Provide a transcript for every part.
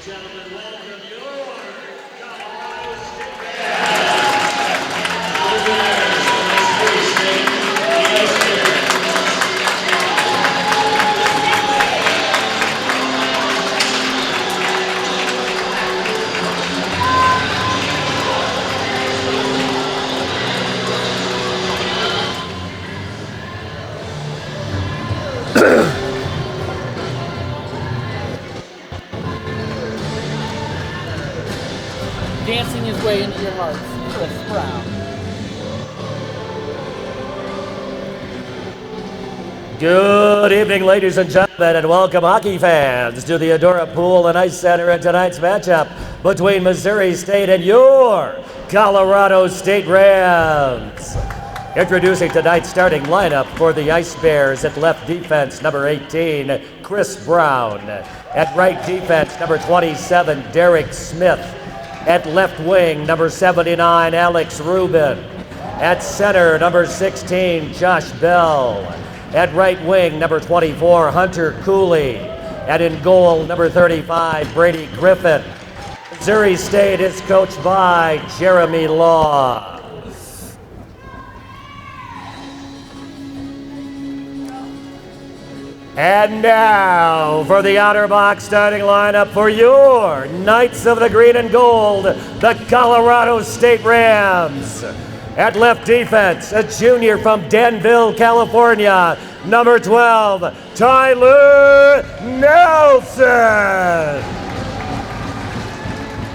gentlemen, welcome your Colorado State dancing his way into your hearts, Chris Brown. Good evening, ladies and gentlemen, and welcome hockey fans to the Adora Pool and Ice Center in tonight's matchup between Missouri State and your Colorado State Rams. Introducing tonight's starting lineup for the Ice Bears: at left defense, number 18, Chris Brown. At right defense, number 27, Derek Smith. At left wing, number 79, Alex Rubin. At center, number 16, Josh Bell. At right wing, number 24, Hunter Cooley. And in goal, number 35, Brady Griffin. Missouri State is coached by Jeremy Law. And now for the outer box starting lineup for your Knights of the Green and Gold, the Colorado State Rams. At left defense, a junior from Danville, California, number 12, Tyler Nelson.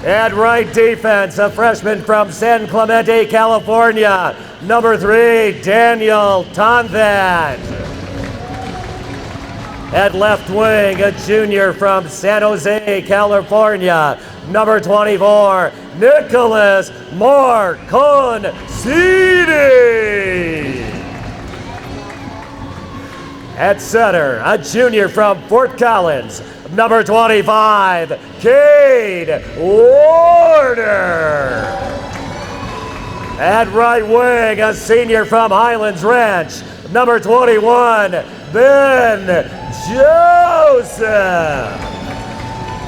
At right defense, a freshman from San Clemente, California, number 3, Daniel Tonthan. At left wing, a junior from San Jose, California, number 24, Nicholas Marconcini. At center, a junior from Fort Collins, number 25, Cade Warner. At right wing, a senior from Highlands Ranch, number 21, Ben Joseph.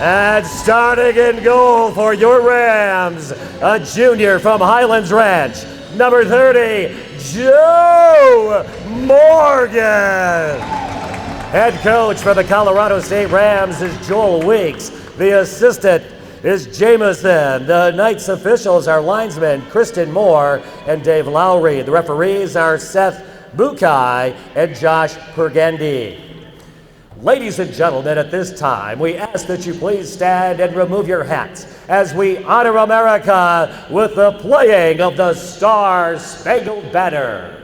And starting in goal for your Rams, a junior from Highlands Ranch, number 30, Joe Morgan. Head coach for the Colorado State Rams is Joel Weeks. The assistant is Jameson. The Knights officials are linesmen Kristen Moore and Dave Lowry. The referees are Seth Bukai and Josh Pergendi. Ladies and gentlemen, at this time, we ask that you please stand and remove your hats as we honor America with the playing of the Star-Spangled Banner.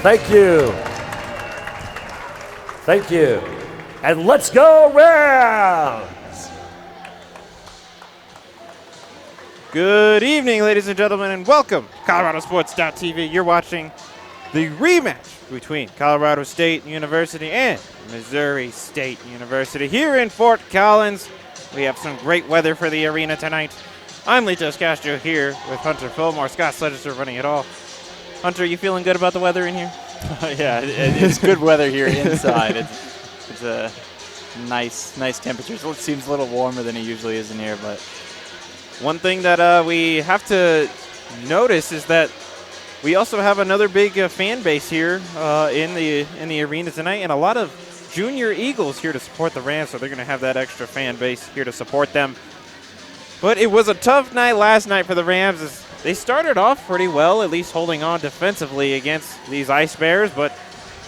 Thank you. Thank you. And let's go Rams! Good evening, ladies and gentlemen, and welcome to ColoradoSports.TV. You're watching the rematch between Colorado State University and Missouri State University here in Fort Collins. We have some great weather for the arena tonight. I'm Litos Castro here with Hunter Fillmore. Scott Sledger running it all. Hunter, you feeling good about the weather in here? Yeah, it's good weather here inside. It's nice temperatures. It seems a little warmer than it usually is in here, but one thing that we have to notice is that we also have another big fan base here in the arena tonight, and a lot of junior Eagles here to support the Rams, so they're going to have that extra fan base here to support them. But it was a tough night last night for the Rams. As they started off pretty well, at least holding on defensively against these Ice Bears, but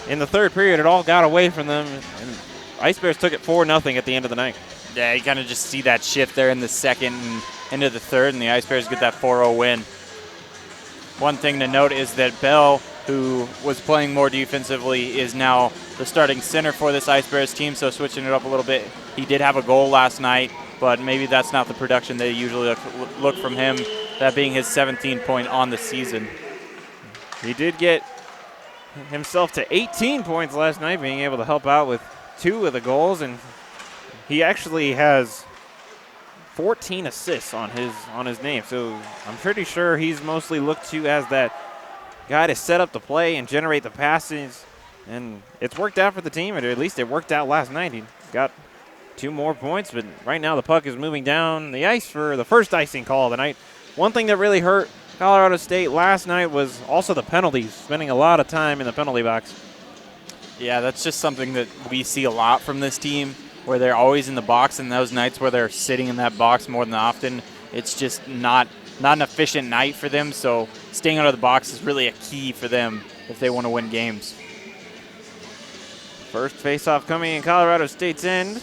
in the third period, it all got away from them, and Ice Bears took it 4-0 at the end of the night. yeah, you kind of just see that shift there in the second and into the third, and the Ice Bears get that 4-0 win. One thing to note is that Bell, who was playing more defensively, is now the starting center for this Ice Bears team, so switching it up a little bit. He did have a goal last night, but maybe that's not the production they usually look from him, that being his 17th point on the season. He did get himself to 18 points last night, being able to help out with 2 of the goals, and he actually has 14 assists on his name. So I'm pretty sure he's mostly looked to as that guy to set up the play and generate the passes, and it's worked out for the team, or at least it worked out last night. He got 2 more points, but right now the puck is moving down the ice for the first icing call of the night. One thing that really hurt Colorado State last night was also the penalties, spending a lot of time in the penalty box. Yeah, that's just something that we see a lot from this team, where they're always in the box, and those nights where they're sitting in that box more than often, it's just not an efficient night for them. So staying out of the box is really a key for them if they want to win games. First faceoff coming in Colorado State's end.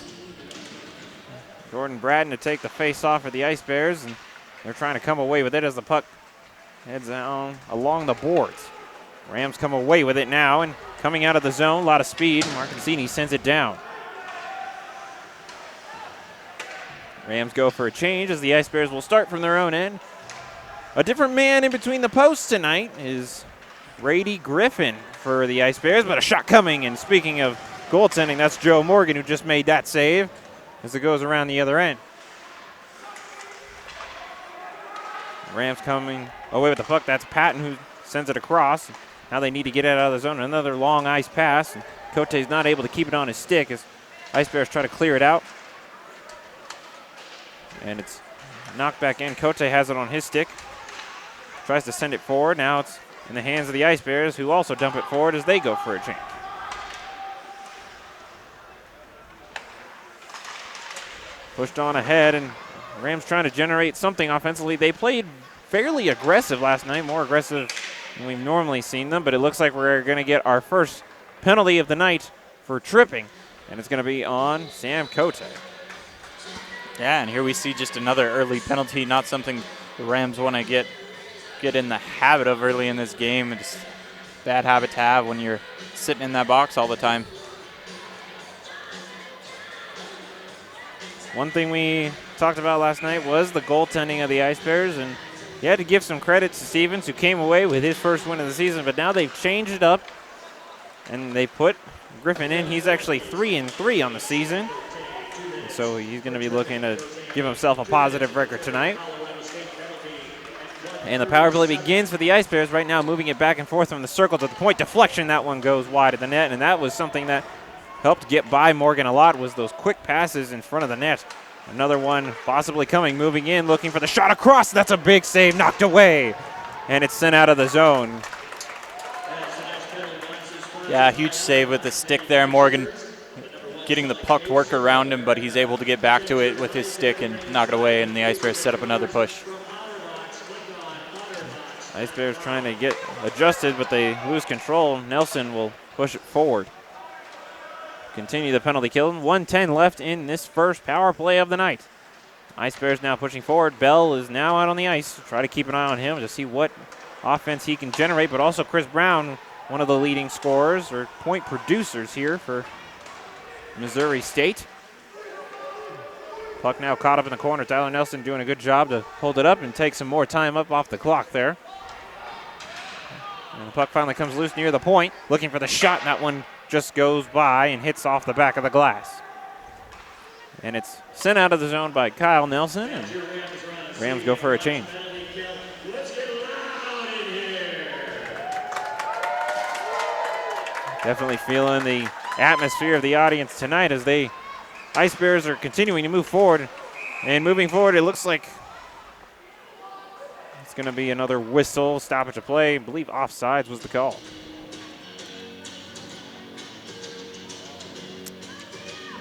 Jordan Bratton to take the faceoff for the Ice Bears, and they're trying to come away with it as the puck heads down along the boards. Rams come away with it now, and coming out of the zone, a lot of speed. Marcassini sends it down. Rams go for a change as the Ice Bears will start from their own end. A different man in between the posts tonight is Brady Griffin for the Ice Bears, but a shot coming, and speaking of goaltending, that's Joe Morgan who just made that save as it goes around the other end. Rams coming away with the puck. That's Patton who sends it across. Now they need to get it out of the zone. Another long ice pass. And Cote's not able to keep it on his stick as Ice Bears try to clear it out. And it's knocked back in. Cote has it on his stick. Tries to send it forward. Now it's in the hands of the Ice Bears, who also dump it forward as they go for a change. Pushed on ahead, and Rams trying to generate something offensively. They played fairly aggressive last night, more aggressive than we've normally seen them, but it looks like we're going to get our first penalty of the night for tripping, and it's going to be on Sam Cote. Yeah, and here we see just another early penalty, not something the Rams want to get in the habit of early in this game. It's a bad habit to have when you're sitting in that box all the time. One thing we talked about last night was the goaltending of the Ice Bears, and you had to give some credit to Stevens, who came away with his first win of the season, but now they've changed it up, and they put Griffin in. He's actually 3-3 on the season, so he's going to be looking to give himself a positive record tonight. And the power play begins for the Ice Bears right now, moving it back and forth from the circle to the point. Deflection, that one goes wide of the net, and that was something that helped get by Morgan a lot, was those quick passes in front of the net. Another one possibly coming, moving in, looking for the shot across. That's a big save, knocked away, and it's sent out of the zone. Yeah, huge save with the stick there. Morgan getting the puck to work around him, but he's able to get back to it with his stick and knock it away, and the Ice Bears set up another push. Ice Bears trying to get adjusted, but they lose control. Nelson will push it forward. Continue the penalty kill. 1:10 left in this first power play of the night. Ice Bears now pushing forward. Bell is now out on the ice. Try to keep an eye on him to see what offense he can generate, but also Chris Brown, one of the leading scorers or point producers here for Missouri State. Puck now caught up in the corner. Tyler Nelson doing a good job to hold it up and take some more time up off the clock there. And the puck finally comes loose near the point, looking for the shot, and that one just goes by and hits off the back of the glass. And it's sent out of the zone by Kyle Nelson, and Rams go for a change. Definitely feeling the atmosphere of the audience tonight as they Ice Bears are continuing to move forward. And moving forward, it looks like it's going to be another whistle, stoppage of play. I believe offsides was the call.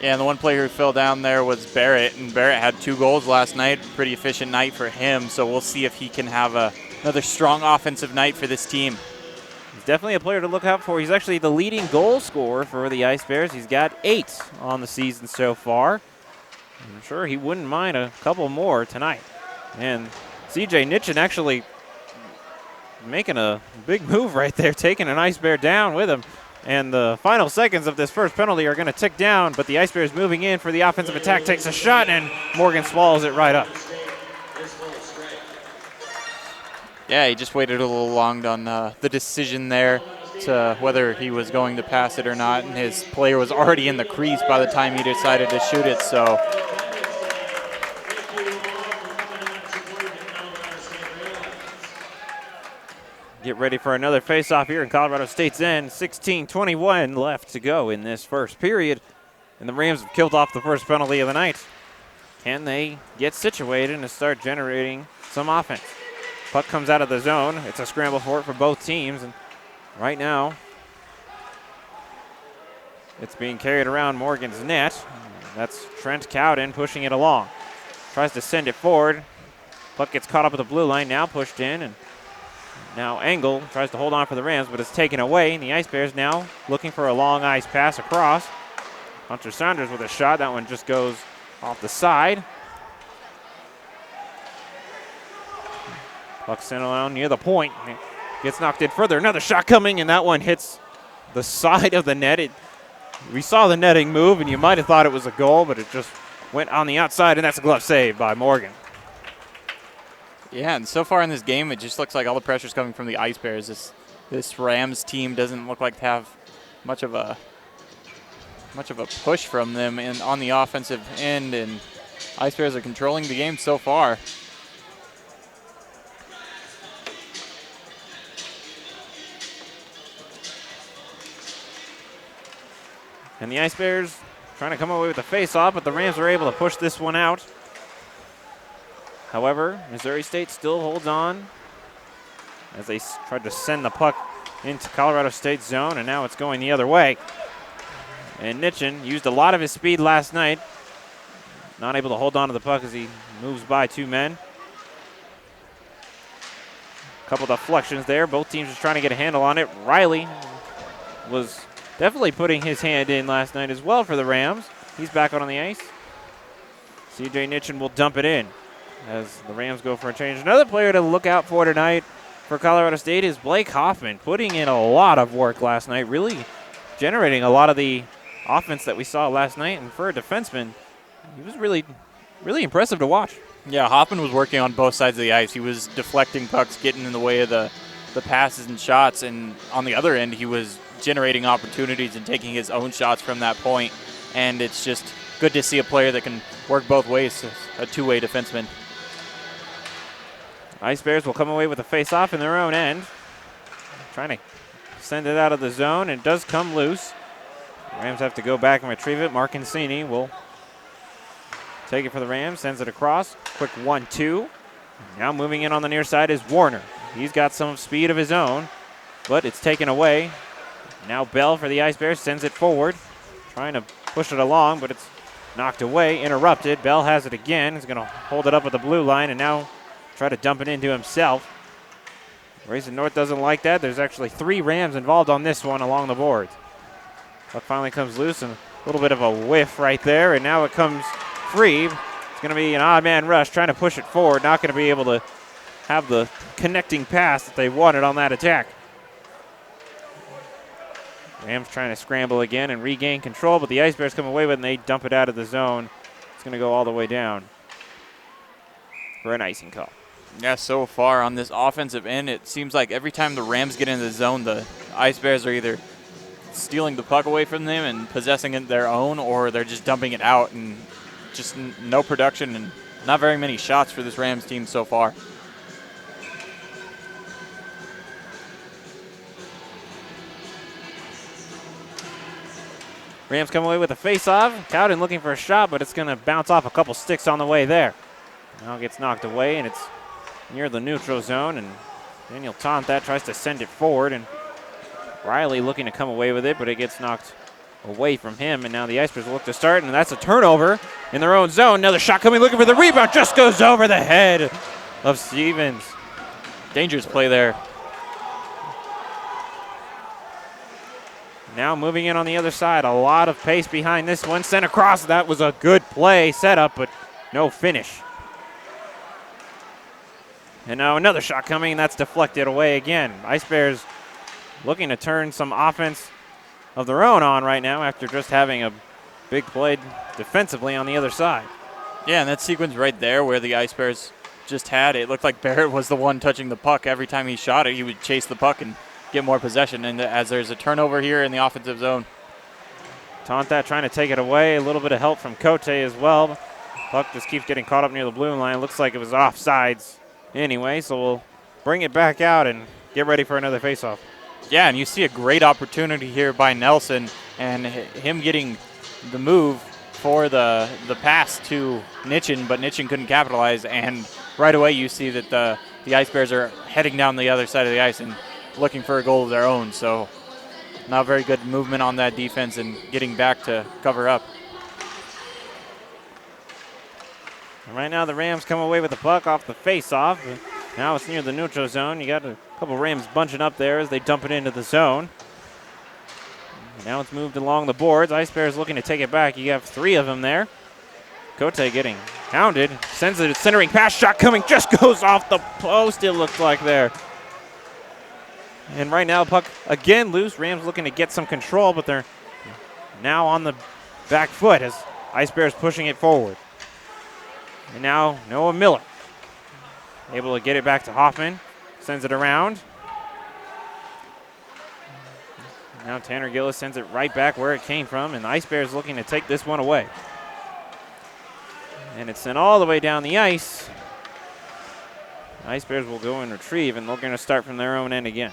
Yeah, and the one player who fell down there was Barrett, and Barrett had 2 goals last night. Pretty efficient night for him, so we'll see if he can have another strong offensive night for this team. He's definitely a player to look out for. He's actually the leading goal scorer for the Ice Bears. He's got 8 on the season so far. I'm sure he wouldn't mind a couple more tonight. And CJ Nitchin actually making a big move right there, taking an Ice Bear down with him. And the final seconds of this first penalty are going to tick down, but the Ice Bears moving in for the offensive attack, takes a shot, and Morgan swallows it right up. Yeah, he just waited a little long on the decision there to whether he was going to pass it or not, and his player was already in the crease by the time he decided to shoot it, so. Get ready for another face-off here in Colorado State's end. 16:21 left to go in this first period, and the Rams have killed off the first penalty of the night. Can they get situated and start generating some offense? Puck comes out of the zone. It's a scramble for it for both teams, and right now it's being carried around Morgan's net. That's Trent Cowden pushing it along. Tries to send it forward. Puck gets caught up at the blue line, now pushed in, and now Engel tries to hold on for the Rams, but it's taken away, and the Ice Bears now looking for a long ice pass across. Hunter Saunders with a shot. That one just goes off the side. Puck sent around near the point. Gets knocked in further. Another shot coming, and that one hits the side of the net. We saw the netting move, and you might have thought it was a goal, but it just went on the outside, and that's a glove save by Morgan. Yeah, and so far in this game, it just looks like all the pressure's coming from the Ice Bears. This Rams team doesn't look like to have much of a push from them on the offensive end, and Ice Bears are controlling the game so far. And the Ice Bears trying to come away with the face-off, but the Rams were able to push this one out. However, Missouri State still holds on as they tried to send the puck into Colorado State's zone, and now it's going the other way. And Nitchin used a lot of his speed last night. Not able to hold on to the puck as he moves by 2 men. A couple deflections there. Both teams just trying to get a handle on it. Riley was definitely putting his hand in last night as well for the Rams. He's back out on the ice. CJ Nitchin will dump it in as the Rams go for a change. Another player to look out for tonight for Colorado State is Blake Hoffman, putting in a lot of work last night, really generating a lot of the offense that we saw last night. And for a defenseman, he was really, really impressive to watch. Yeah, Hoffman was working on both sides of the ice. He was deflecting pucks, getting in the way of the passes and shots, and on the other end, he was generating opportunities and taking his own shots from that point. And it's just good to see a player that can work both ways, a two-way defenseman. Ice Bears will come away with a face-off in their own end. Trying to send it out of the zone. It does come loose. Rams have to go back and retrieve it. Mark Cancini will take it for the Rams, sends it across. Quick 1-2. Now moving in on the near side is Warner. He's got some speed of his own, but it's taken away. Now Bell for the Ice Bears sends it forward. Trying to push it along, but it's knocked away, interrupted. Bell has it again. He's going to hold it up at the blue line and now try to dump it into himself. Racing North doesn't like that. There's actually 3 Rams involved on this one along the boards. Puck finally comes loose and a little bit of a whiff right there, and now it comes free. It's going to be an odd man rush trying to push it forward. Not going to be able to have the connecting pass that they wanted on that attack. Rams trying to scramble again and regain control, but the Ice Bears come away with it and they dump it out of the zone. It's going to go all the way down for an icing call. Yeah, so far on this offensive end, it seems like every time the Rams get into the zone, the Ice Bears are either stealing the puck away from them and possessing it their own, or they're just dumping it out, and just no production and not very many shots for this Rams team so far. Rams come away with a face-off. Cowden looking for a shot, but it's going to bounce off a couple sticks on the way there. Now it gets knocked away, and it's near the neutral zone, and Daniel Tontat tries to send it forward, and Riley looking to come away with it, but it gets knocked away from him, and now the Icebreakers will look to start, and that's a turnover in their own zone. Another shot coming, looking for the rebound, just goes over the head of Stevens. Dangerous play there. Now moving in on the other side, a lot of pace behind this one. Sent across, that was a good play setup, but no finish. And now another shot coming, and that's deflected away again. Ice Bears looking to turn some offense of their own on right now after just having a big play defensively on the other side. Yeah, and that sequence right there where the Ice Bears just had it looked like Barrett was the one touching the puck. Every time he shot it, he would chase the puck and get more possession. And as there's a turnover here in the offensive zone. Tontat trying to take it away. A little bit of help from Cote as well. Puck just keeps getting caught up near the blue line. Looks like it was offsides anyway, so we'll bring it back out and get ready for another faceoff. Yeah, and you see a great opportunity here by Nelson and him getting the move for the pass to Nitchin, but Nitchin couldn't capitalize. And right away you see that the Ice Bears are heading down the other side of the ice and looking for a goal of their own. So not very good movement on that defense and getting back to cover up. And right now the Rams come away with the puck off the face-off. Now it's near the neutral zone. You got a couple Rams bunching up there as they dump it into the zone. And now it's moved along the boards. Ice Bears looking to take it back. You have three of them there. Cote getting hounded. Sends it, centering pass shot coming. Just goes off the post, it looked like there. And right now puck again loose. Rams looking to get some control, but they're now on the back foot as Ice Bears pushing it forward. And now Noah Miller able to get it back to Hoffman. Sends it around. Now Tanner Gillis sends it right back where it came from, and the Ice Bears looking to take this one away. And it's sent all the way down the ice. The Ice Bears will go and retrieve, and they're going to start from their own end again.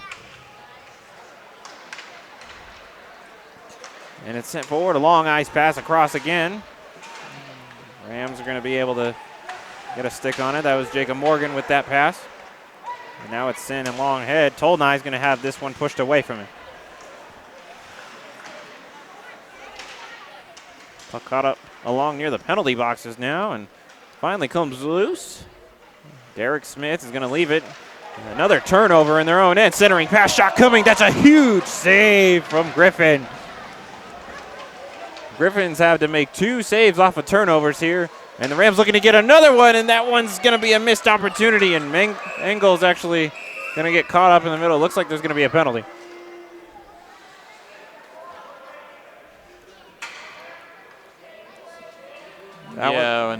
And it's sent forward, a long ice pass across again. Rams are going to be able to get a stick on it. That was Jacob Morgan with that pass. And now it's sent and long ahead. Tolnai's going to have this one pushed away from him. Puck caught up along near the penalty boxes now and finally comes loose. Derek Smith is going to leave it. And another turnover in their own end. Centering pass shot coming. That's a huge save from Griffin. Griffins have to make two saves off of turnovers here. And the Rams looking to get another one, and that one's going to be a missed opportunity. And Engel's actually going to get caught up in the middle. Looks like there's going to be a penalty. When that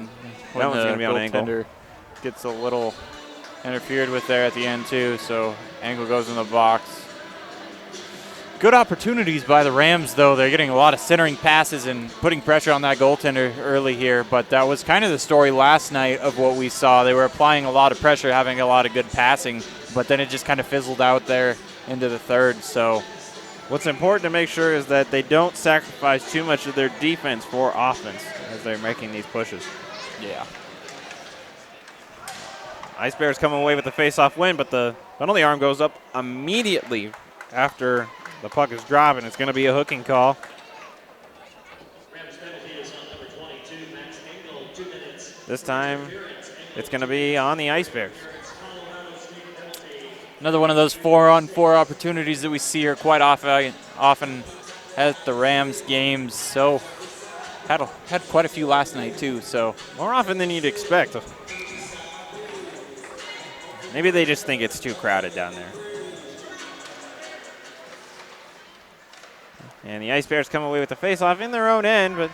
one's going to be on Engel. goaltender gets a little interfered with there at the end too, so Engel goes in the box. Good opportunities by the Rams, though. They're getting a lot of centering passes and putting pressure on that goaltender early here, but that was kind of the story last night of what we saw. They were applying a lot of pressure, having a lot of good passing, but then it just kind of fizzled out there into the third. So what's important to make sure is that they don't sacrifice too much of their defense for offense as they're making these pushes. yeah. Ice Bears come away with the face-off win, but the penalty arm goes up immediately after the puck is dropped, and it's going to be a hooking call. Rams penalty is on number 22, Max Engel, 2 minutes. This time it's going to be on the Ice Bears. Another one of those 4-on-4 opportunities that we see here quite often at the Rams games. So had quite a few last night too. So More often than you'd expect. Maybe they just think it's too crowded down there. And the Ice Bears come away with the face-off in their own end, but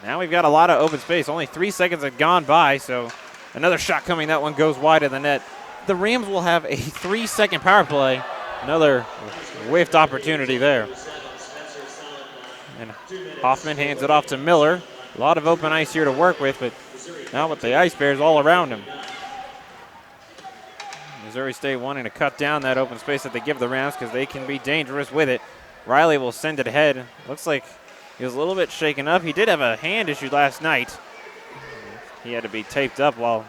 now we've got a lot of open space. Only 3 seconds have gone by, so another shot coming. That one goes wide of the net. The Rams will have a 3-second power play. Another whiffed opportunity there. And Hoffman hands it off to Miller. A lot of open ice here to work with, but now with the Ice Bears all around him. Missouri State wanting to cut down that open space that they give the Rams because they can be dangerous with it. Riley will send it ahead. Looks like he was a little bit shaken up. He did have a hand issue last night. He had to be taped up while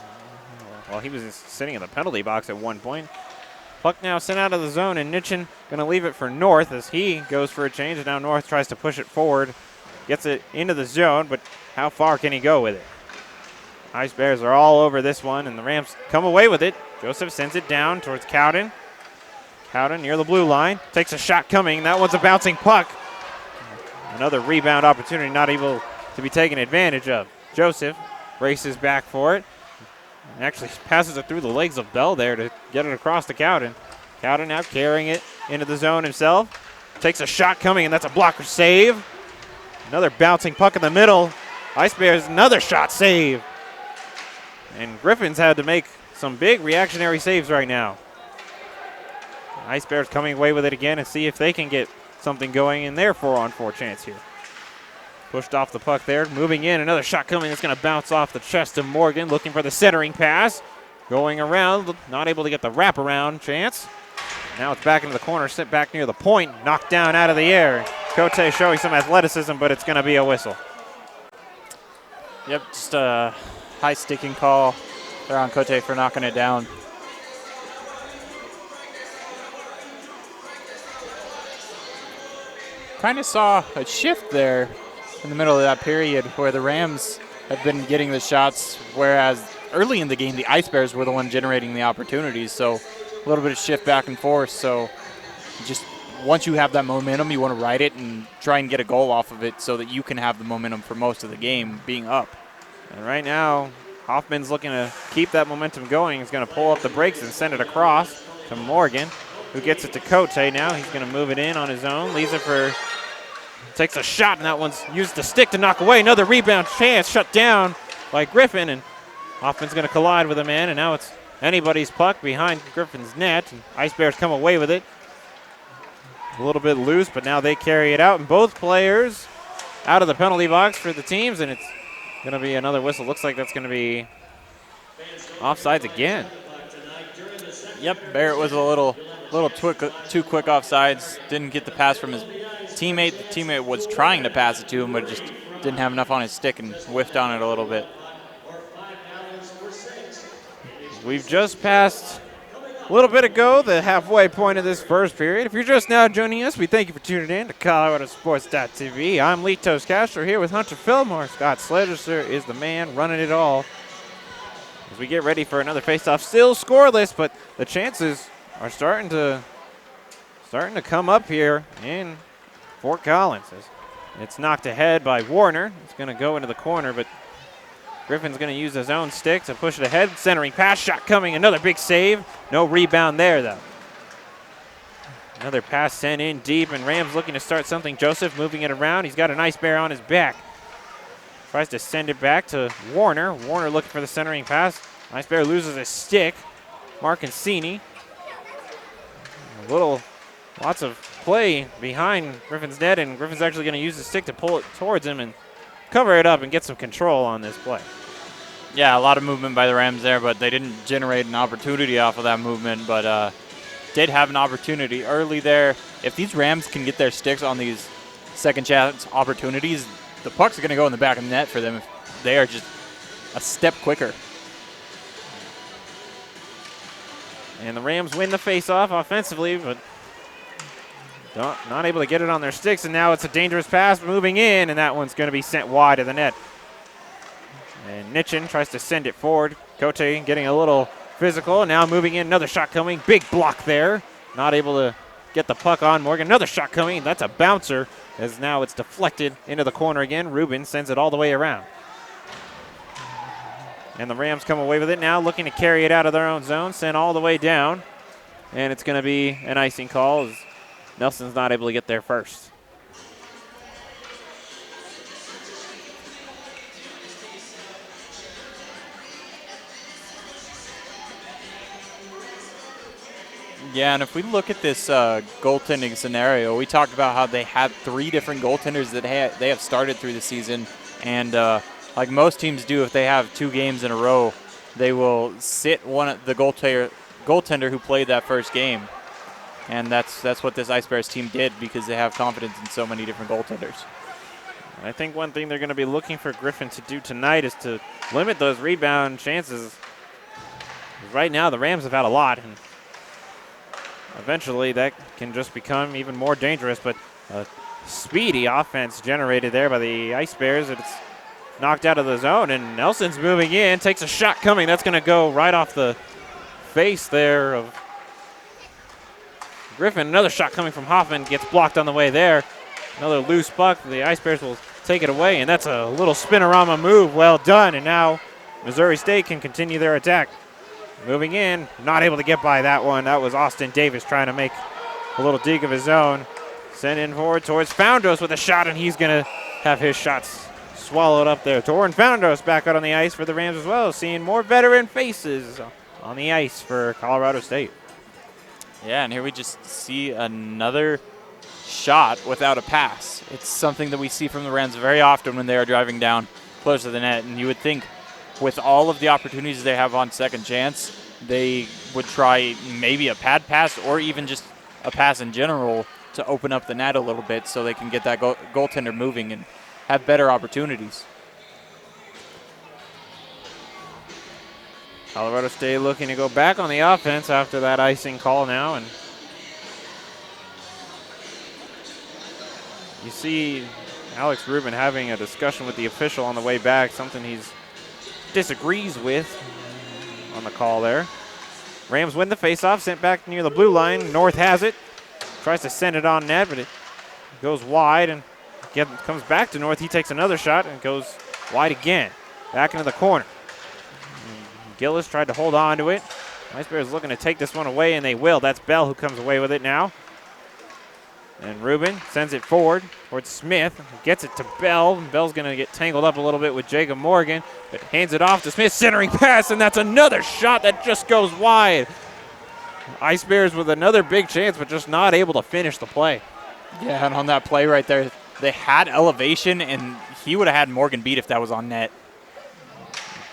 he was sitting in the penalty box at one point. Puck now sent out of the zone, and Nitchin going to leave it for North as he goes for a change. And now North tries to push it forward. Gets it into the zone, but how far can he go with it? Ice Bears are all over this one, and the Rams come away with it. Joseph sends it down towards Cowden. Cowden near the blue line. Takes a shot coming. That one's a bouncing puck. Another rebound opportunity not able to be taken advantage of. Joseph races back for it. And actually passes it through the legs of Bell there to get it across to Cowden. Cowden now carrying it into the zone himself. Takes a shot coming, and that's a blocker save. Another bouncing puck in the middle. Ice Bears, another shot save. And Griffins had to make some big reactionary saves right now. Ice Bears coming away with it again and see if they can get something going in their 4-on-4 chance here. Pushed off the puck there, moving in. Another shot coming that's going to bounce off the chest of Morgan, looking for the centering pass. Going around, not able to get the wraparound chance. Now it's back into the corner, sit back near the point, knocked down out of the air. Cote showing some athleticism, but it's going to be a whistle. Yep, just a high sticking call there on Cote for knocking it down. Kind of saw a shift there in the middle of that period where the Rams have been getting the shots, whereas early in the game the Ice Bears were the one generating the opportunities. So a little bit of shift back and forth. So just once you have that momentum, you want to ride it and try and get a goal off of it so that you can have the momentum for most of the game being up. And right now, Hoffman's looking to keep that momentum going. He's going to pull up the brakes and send it across to Morgan, who gets it to Cote now. He's going to move it in on his own. Leaves it for, takes a shot, and that one's used the stick to knock away. Another rebound chance shut down by Griffin, and Hoffman's going to collide with a man, and now it's anybody's puck behind Griffin's net. And Ice Bears come away with it. A little bit loose, but now they carry it out, and both players out of the penalty box for the teams, and it's going to be another whistle. Looks like that's going to be offsides again. Yep, Barrett was a little too quick offsides. Didn't get the pass from his teammate. The teammate was trying to pass it to him, but just didn't have enough on his stick and whiffed on it a little bit. We've just passed a little bit ago the halfway point of this first period. If you're just now joining us, we thank you for tuning in to ColoradoSports.TV. I'm Litos Castro here with Hunter Fillmore. Scott Sledger is the man running it all as we get ready for another faceoff. Still scoreless, but the chances are starting to come up here in Fort Collins. It's knocked ahead by Warner. It's going to go into the corner, but Griffin's going to use his own stick to push it ahead. Centering pass, shot coming, another big save. No rebound there, though. Another pass sent in deep, and Rams looking to start something. Joseph moving it around. He's got an Ice Bear on his back. Tries to send it back to Warner. Warner looking for the centering pass. Ice Bear loses his stick. Marcancini. Lots of play behind Griffin's net, and Griffin's actually going to use the stick to pull it towards him and cover it up and get some control on this play. Yeah, a lot of movement by the Rams there, but they didn't generate an opportunity off of that movement, but did have an opportunity early there. If these Rams can get their sticks on these second chance opportunities, the pucks are going to go in the back of the net for them if they are just a step quicker. And the Rams win the faceoff offensively, but not able to get it on their sticks, and now it's a dangerous pass moving in, and that one's going to be sent wide of the net. And Nitchin tries to send it forward. Cote getting a little physical, now moving in, another shot coming. Big block there. Not able to get the puck on Morgan. Another shot coming. That's a bouncer, as now it's deflected into the corner again. Rubin sends it all the way around. And the Rams come away with it now, looking to carry it out of their own zone, sent all the way down. And it's going to be an icing call as Nelson's not able to get there first. Yeah, and if we look at this goaltending scenario, we talked about how they had 3 different goaltenders that they have started through the season, and like most teams do, if they have 2 games in a row, they will sit the goaltender who played that first game. And that's what this Ice Bears team did because they have confidence in so many different goaltenders. I think one thing they're going to be looking for Griffin to do tonight is to limit those rebound chances. Right now, the Rams have had a lot, and eventually that can just become even more dangerous. But a speedy offense generated there by the Ice Bears. It's knocked out of the zone, and Nelson's moving in, takes a shot coming. That's going to go right off the face there of Griffin. Another shot coming from Hoffman, gets blocked on the way there. Another loose puck. The Ice Bears will take it away, and that's a little spinorama move. Well done, and now Missouri State can continue their attack. Moving in, not able to get by that one. That was Austin Davis trying to make a little dig of his own. Sent in forward towards Foundros with a shot, and he's going to have his shots swallowed up there. Torin Foundros back out on the ice for the Rams as well, seeing more veteran faces on the ice for Colorado State. Yeah, and here we just see another shot without a pass. It's something that we see from the Rams very often when they are driving down close to the net, and you would think with all of the opportunities they have on second chance, they would try maybe a pad pass or even just a pass in general to open up the net a little bit so they can get that goaltender moving and have better opportunities. Colorado State looking to go back on the offense after that icing call now, and you see Alex Rubin having a discussion with the official on the way back, something he disagrees with on the call there. Rams win the faceoff, sent back near the blue line. North has it, tries to send it on net, but it goes wide and comes back to North. He takes another shot and goes wide again, back into the corner. Gillis tried to hold on to it. Ice Bears looking to take this one away, and they will. That's Bell who comes away with it now. And Rubin sends it forward towards Smith. Gets it to Bell. Bell's going to get tangled up a little bit with Jacob Morgan, but hands it off to Smith. Centering pass, and that's another shot that just goes wide. Ice Bears with another big chance, but just not able to finish the play. Yeah, and on that play right there, they had elevation, and he would have had Morgan beat if that was on net.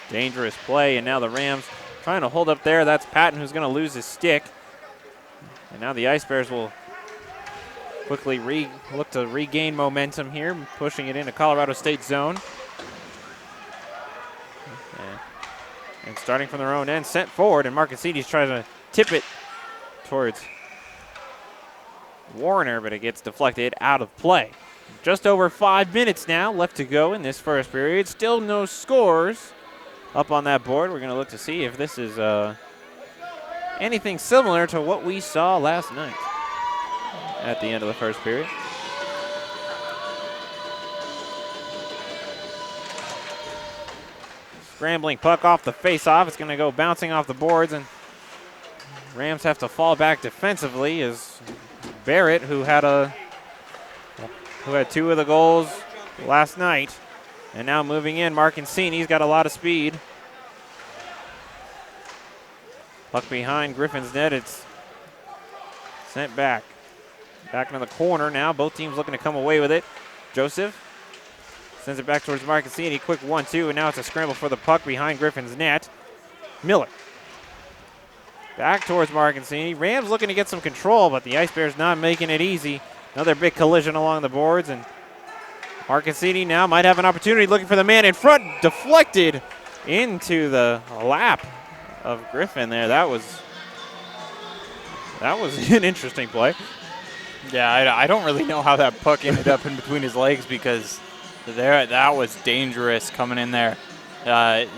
Dangerous play, and now the Rams trying to hold up there. That's Patton who's going to lose his stick. And now the Ice Bears will quickly look to regain momentum here, pushing it into Colorado State zone. And starting from their own end, sent forward, and Marcassini's trying to tip it towards Warner, but it gets deflected out of play. Just over 5 minutes now left to go in this first period. Still no scores up on that board. We're going to look to see if this is anything similar to what we saw last night at the end of the first period. Scrambling puck off the face-off. It's going to go bouncing off the boards, and Rams have to fall back defensively as Barrett, who had two of the goals last night, and now moving in, Marcassini's got a lot of speed. Puck behind Griffin's net. It's sent back. Back into the corner now. Both teams looking to come away with it. Joseph sends it back towards Marcassini. Quick 1-2, and now it's a scramble for the puck behind Griffin's net. Miller back towards Marcassini. Rams looking to get some control, but the Ice Bears not making it easy. Another big collision along the boards, and Marcassini now might have an opportunity, looking for the man in front. Deflected into the lap of Griffin there. That was an interesting play. Yeah, I don't really know how that puck ended up in between his legs, because that was dangerous coming in there.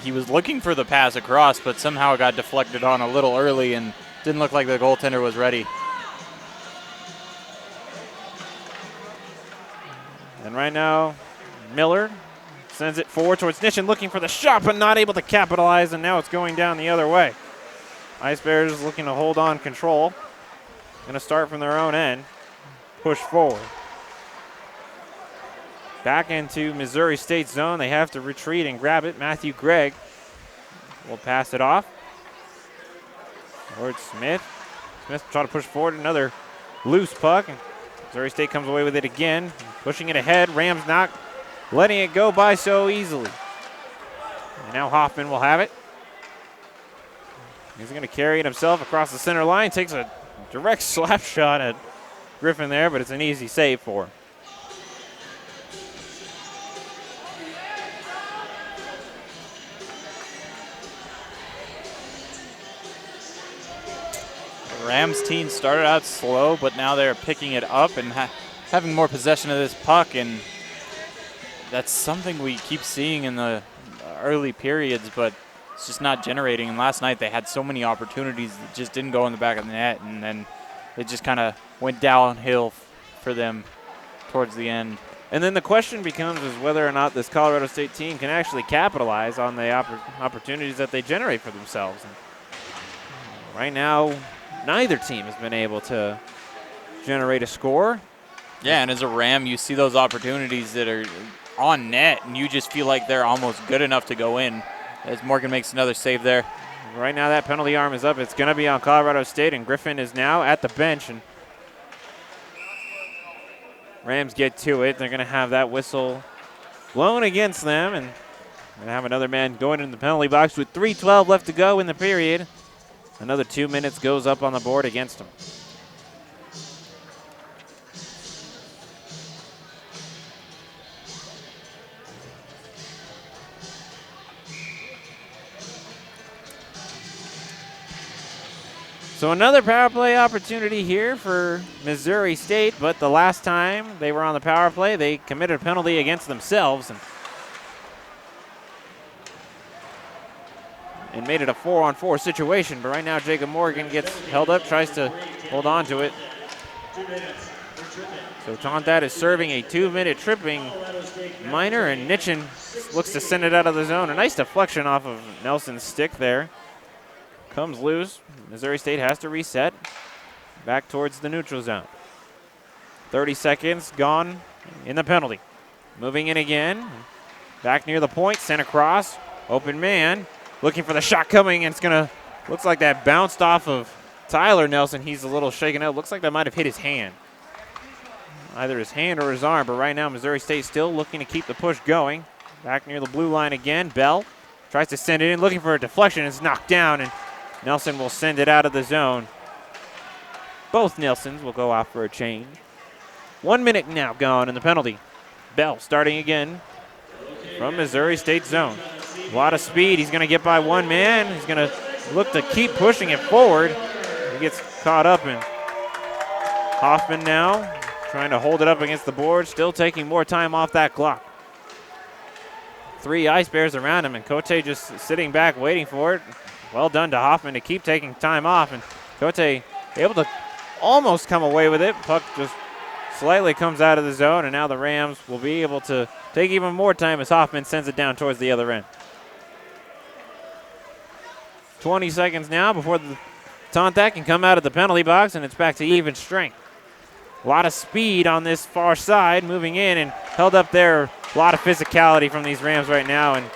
He was looking for the pass across, but somehow it got deflected on a little early and didn't look like the goaltender was ready. And right now, Miller sends it forward towards Nishin, looking for the shot, but not able to capitalize, and now it's going down the other way. Ice Bears looking to hold on control. Going to start from their own end. Push forward. Back into Missouri State zone. They have to retreat and grab it. Matthew Gregg will pass it off. Towards Smith. Smith trying to push forward. Another loose puck. Missouri State comes away with it again. Pushing it ahead. Rams not letting it go by so easily. And now Hoffman will have it. He's going to carry it himself across the center line. Takes a direct slap shot at Griffin there, but it's an easy save for him. The Rams team started out slow, but now they're picking it up and having more possession of this puck, and that's something we keep seeing in the early periods, but it's just not generating. And last night they had so many opportunities that just didn't go in the back of the net, and then it just kind of went downhill for them towards the end. And then the question becomes is whether or not this Colorado State team can actually capitalize on the opportunities that they generate for themselves. And right now, neither team has been able to generate a score. Yeah, and as a Ram, you see those opportunities that are on net, and you just feel like they're almost good enough to go in. As Morgan makes another save there. Right now that penalty arm is up. It's going to be on Colorado State, and Griffin is now at the bench. And Rams get to it. They're going to have that whistle blown against them, and going to have another man going in the penalty box with 3:12 left to go in the period. Another 2 minutes goes up on the board against them. So another power play opportunity here for Missouri State, but the last time they were on the power play, they committed a penalty against themselves and made it a 4-on-4 situation. But right now Jacob Morgan gets held up, tries to hold on to it. So Tontat is serving a 2-minute tripping minor, and Nitchin looks to send it out of the zone. A nice deflection off of Nelson's stick there. Comes loose. Missouri State has to reset back towards the neutral zone. 30 seconds gone in the penalty. Moving in again. Back near the point, sent across. Open man. Looking for the shot coming, and it's going to, looks like that bounced off of Tyler Nelson. He's a little shaken out. Looks like that might have hit his hand. Either his hand or his arm, but right now Missouri State still looking to keep the push going. Back near the blue line again. Bell tries to send it in, looking for a deflection. It's knocked down, and Nelson will send it out of the zone. Both Nelsons will go out for a change. 1 minute now gone in the penalty. Bell starting again from Missouri State zone. A lot of speed. He's going to get by one man. He's going to look to keep pushing it forward. He gets caught up, and Hoffman now trying to hold it up against the board, still taking more time off that clock. 3 Ice Bears around him, and Cote just sitting back waiting for it. Well done to Hoffman to keep taking time off, and Cote able to almost come away with it. Puck just slightly comes out of the zone, and now the Rams will be able to take even more time as Hoffman sends it down towards the other end. 20 seconds now before the Tontat can come out of the penalty box, and it's back to even strength. A lot of speed on this far side, moving in and held up there. A lot of physicality from these Rams right now, and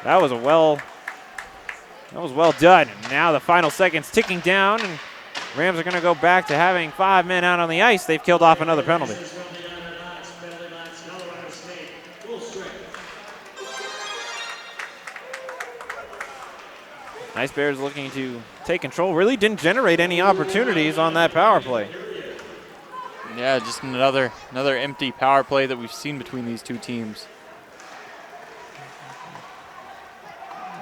that was well done. And now the final seconds ticking down, and Rams are going to go back to having 5 men out on the ice. They've killed off another penalty. Ice Bears looking to take control. Really didn't generate any opportunities on that power play. Yeah, just another empty power play that we've seen between these two teams.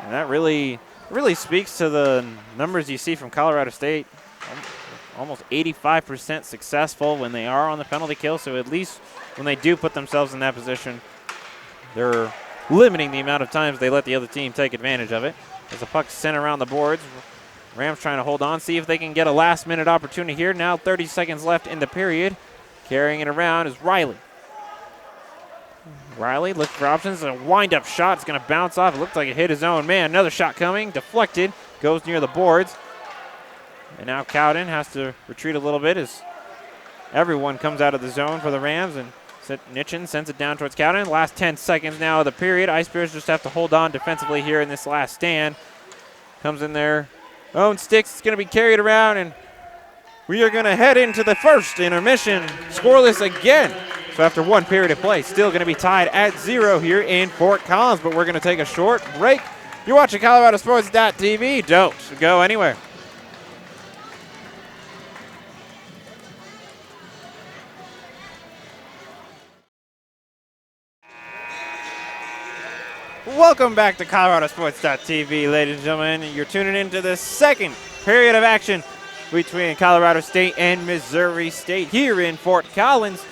And that really speaks to the numbers you see from Colorado State. Almost 85% successful when they are on the penalty kill, so at least when they do put themselves in that position, they're limiting the amount of times they let the other team take advantage of it. As the puck's sent around the boards, Rams trying to hold on, see if they can get a last-minute opportunity here. Now 30 seconds left in the period. Carrying it around is Riley. Riley looking for options. A wind-up shot. It's going to bounce off. It looked like it hit his own man. Another shot coming. Deflected. Goes near the boards. And now Cowden has to retreat a little bit as everyone comes out of the zone for the Rams. And Nitchin sends it down towards Cowden. Last 10 seconds now of the period. Ice Bears just have to hold on defensively here in this last stand. Comes in there. Own sticks. It's going to be carried around, and we are going to head into the first intermission. Scoreless again. So after 1 period of play, still going to be tied at 0 here in Fort Collins, but we're going to take a short break. You're watching ColoradoSports.TV. Don't go anywhere. Welcome back to ColoradoSports.TV, ladies and gentlemen. You're tuning into the second period of action between Colorado State and Missouri State here in Fort Collins.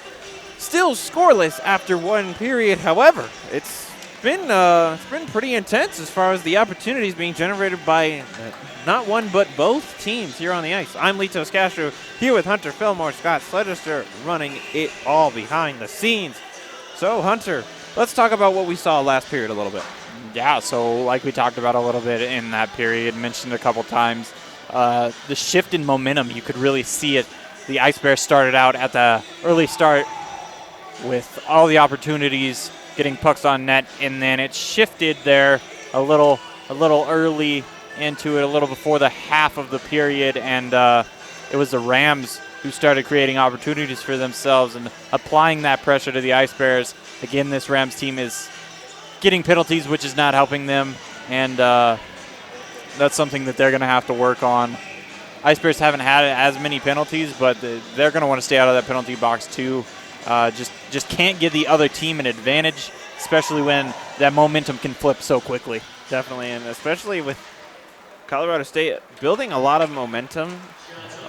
Still scoreless after one period. However, it's been pretty intense as far as the opportunities being generated by not one but both teams here on the ice. I'm Litos Castro here with Hunter Fillmore, Scott Sledgester running it all behind the scenes. So Hunter, let's talk about what we saw last period a little bit. Yeah, so like we talked about a little bit in that period, mentioned a couple times, the shift in momentum, you could really see it. The Ice Bears started out at the early start with all the opportunities, getting pucks on net, and then it shifted there a little early into it, a little before the half of the period, and it was the Rams who started creating opportunities for themselves and applying that pressure to the Ice Bears. Again, this Rams team is getting penalties, which is not helping them, and that's something that they're going to have to work on. Ice Bears haven't had as many penalties, but they're going to want to stay out of that penalty box too. Just can't give the other team an advantage, especially when that momentum can flip so quickly. Definitely, and especially with Colorado State building a lot of momentum,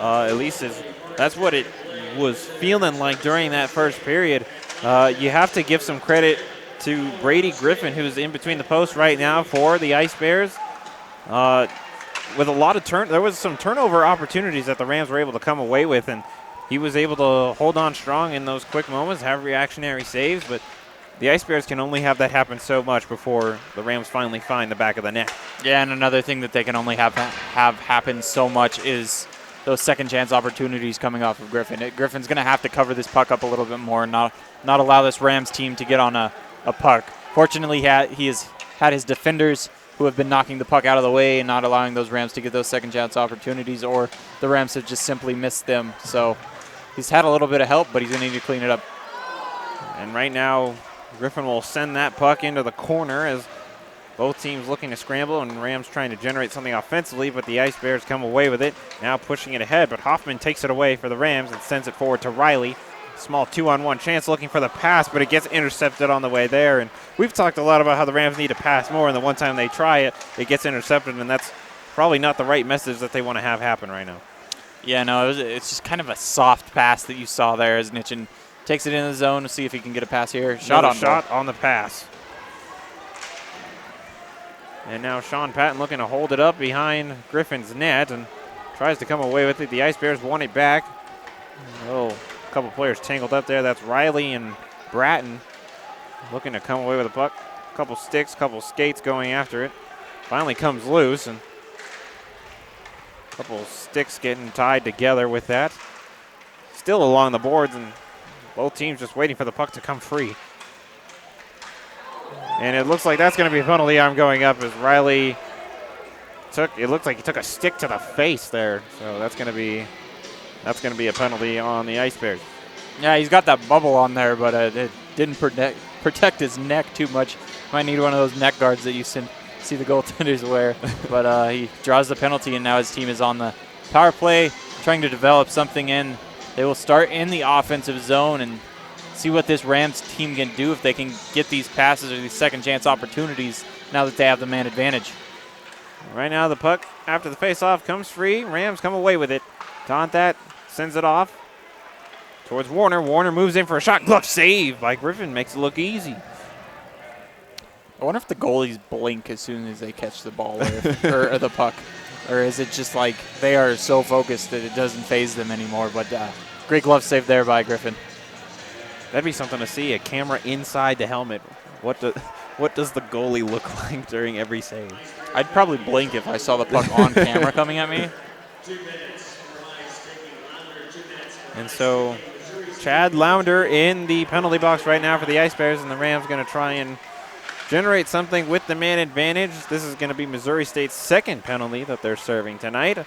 at least that's what it was feeling like during that first period. You have to give some credit to Brady Griffin, who's in between the posts right now for the Ice Bears. With a lot of there was some turnover opportunities that the Rams were able to come away with, and he was able to hold on strong in those quick moments, have reactionary saves, but the Ice Bears can only have that happen so much before the Rams finally find the back of the net. Yeah, and another thing that they can only have happen so much is those second chance opportunities coming off of Griffin. Griffin's going to have to cover this puck up a little bit more and not allow this Rams team to get on a puck. Fortunately, he has had his defenders who have been knocking the puck out of the way and not allowing those Rams to get those second chance opportunities, or the Rams have just simply missed them. So he's had a little bit of help, but he's going to need to clean it up. And right now, Griffin will send that puck into the corner as both teams looking to scramble and Rams trying to generate something offensively, but the Ice Bears come away with it. Now pushing it ahead, but Hoffman takes it away for the Rams and sends it forward to Riley. Small 2-on-1 chance looking for the pass, but it gets intercepted on the way there. And we've talked a lot about how the Rams need to pass more, and the one time they try it, it gets intercepted, and that's probably not the right message that they want to have happen right now. Yeah, no, it's just kind of a soft pass that you saw there as Nitchin takes it in the zone to see if he can get a pass here. Shot on the pass. And now Sean Patton looking to hold it up behind Griffin's net and tries to come away with it. The Ice Bears want it back. Oh, a couple players tangled up there. That's Riley and Bratton looking to come away with the puck. A couple sticks, couple skates going after it. Finally comes loose, and a couple sticks getting tied together with that. Still along the boards, and both teams just waiting for the puck to come free. And it looks like that's going to be a penalty arm going up as Riley it looks like he took a stick to the face there. So that's going to be a penalty on the Ice Bears. Yeah, he's got that bubble on there, but it didn't protect his neck too much. Might need one of those neck guards that you see the goaltenders wear. But he draws the penalty, and now his team is on the power play, trying to develop something in. They will start in the offensive zone and see what this Rams team can do if they can get these passes or these second chance opportunities now that they have the man advantage. Right now the puck after the faceoff comes free. Rams come away with it. Tontat sends it off towards Warner. Warner moves in for a shot. Glove save by Griffin. Makes it look easy. I wonder if the goalies blink as soon as they catch the ball or the puck. Or is it just like they are so focused that it doesn't faze them anymore? But great glove save there by Griffin. That'd be something to see, a camera inside the helmet. What does the goalie look like during every save? I'd probably blink if I saw the puck on camera coming at me. And so Chad Lounder in the penalty box right now for the Ice Bears, and the Rams going to try and generate something with the man advantage. This is going to be Missouri State's second penalty that they're serving tonight.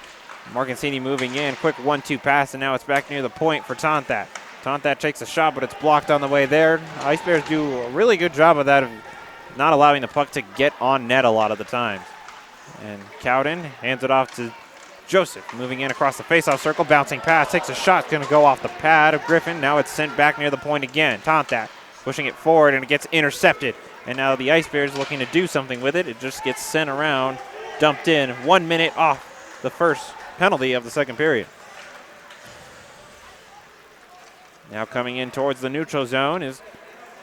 Marcancini moving in, quick 1-2 pass, and now it's back near the point for Tontat. Tontat takes a shot, but it's blocked on the way there. Ice Bears do a really good job of that, of not allowing the puck to get on net a lot of the time. And Cowden hands it off to Joseph, moving in across the faceoff circle, bouncing pass, takes a shot, going to go off the pad of Griffin. Now it's sent back near the point again. Tontat pushing it forward, and it gets intercepted. And now the Ice Bears looking to do something with it. It just gets sent around, dumped in, 1 minute off the first penalty of the second period. Now coming in towards the neutral zone is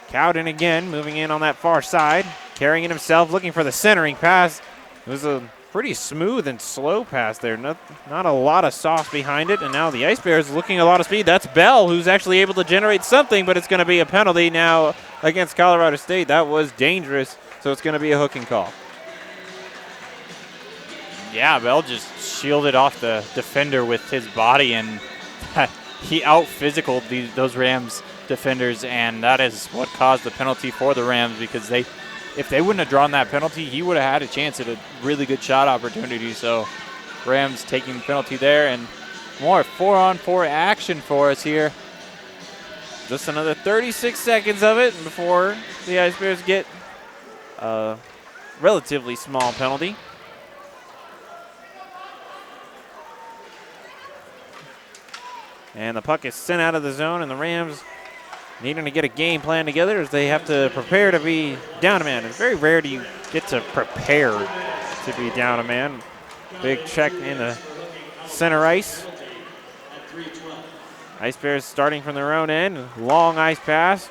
Cowden again, moving in on that far side, carrying it himself, looking for the centering pass. It was a pretty smooth and slow pass there. Not a lot of sauce behind it. And now the Ice Bears looking a lot of speed. That's Bell, who's actually able to generate something, but it's going to be a penalty now against Colorado State. That was dangerous, so it's going to be a hooking call. Yeah, Bell just shielded off the defender with his body, and he out-physicaled those Rams defenders, and that is what caused the penalty for the Rams, because if they wouldn't have drawn that penalty, he would have had a chance at a really good shot opportunity. So Rams taking the penalty there, and more 4-on-4 action for us here. Just another 36 seconds of it before the Ice Bears get a relatively small penalty. And the puck is sent out of the zone, and the Rams needing to get a game plan together as they have to prepare to be down a man. It's very rare do you get to prepare to be down a man. Big check in the center ice. Ice Bears starting from their own end. Long ice pass.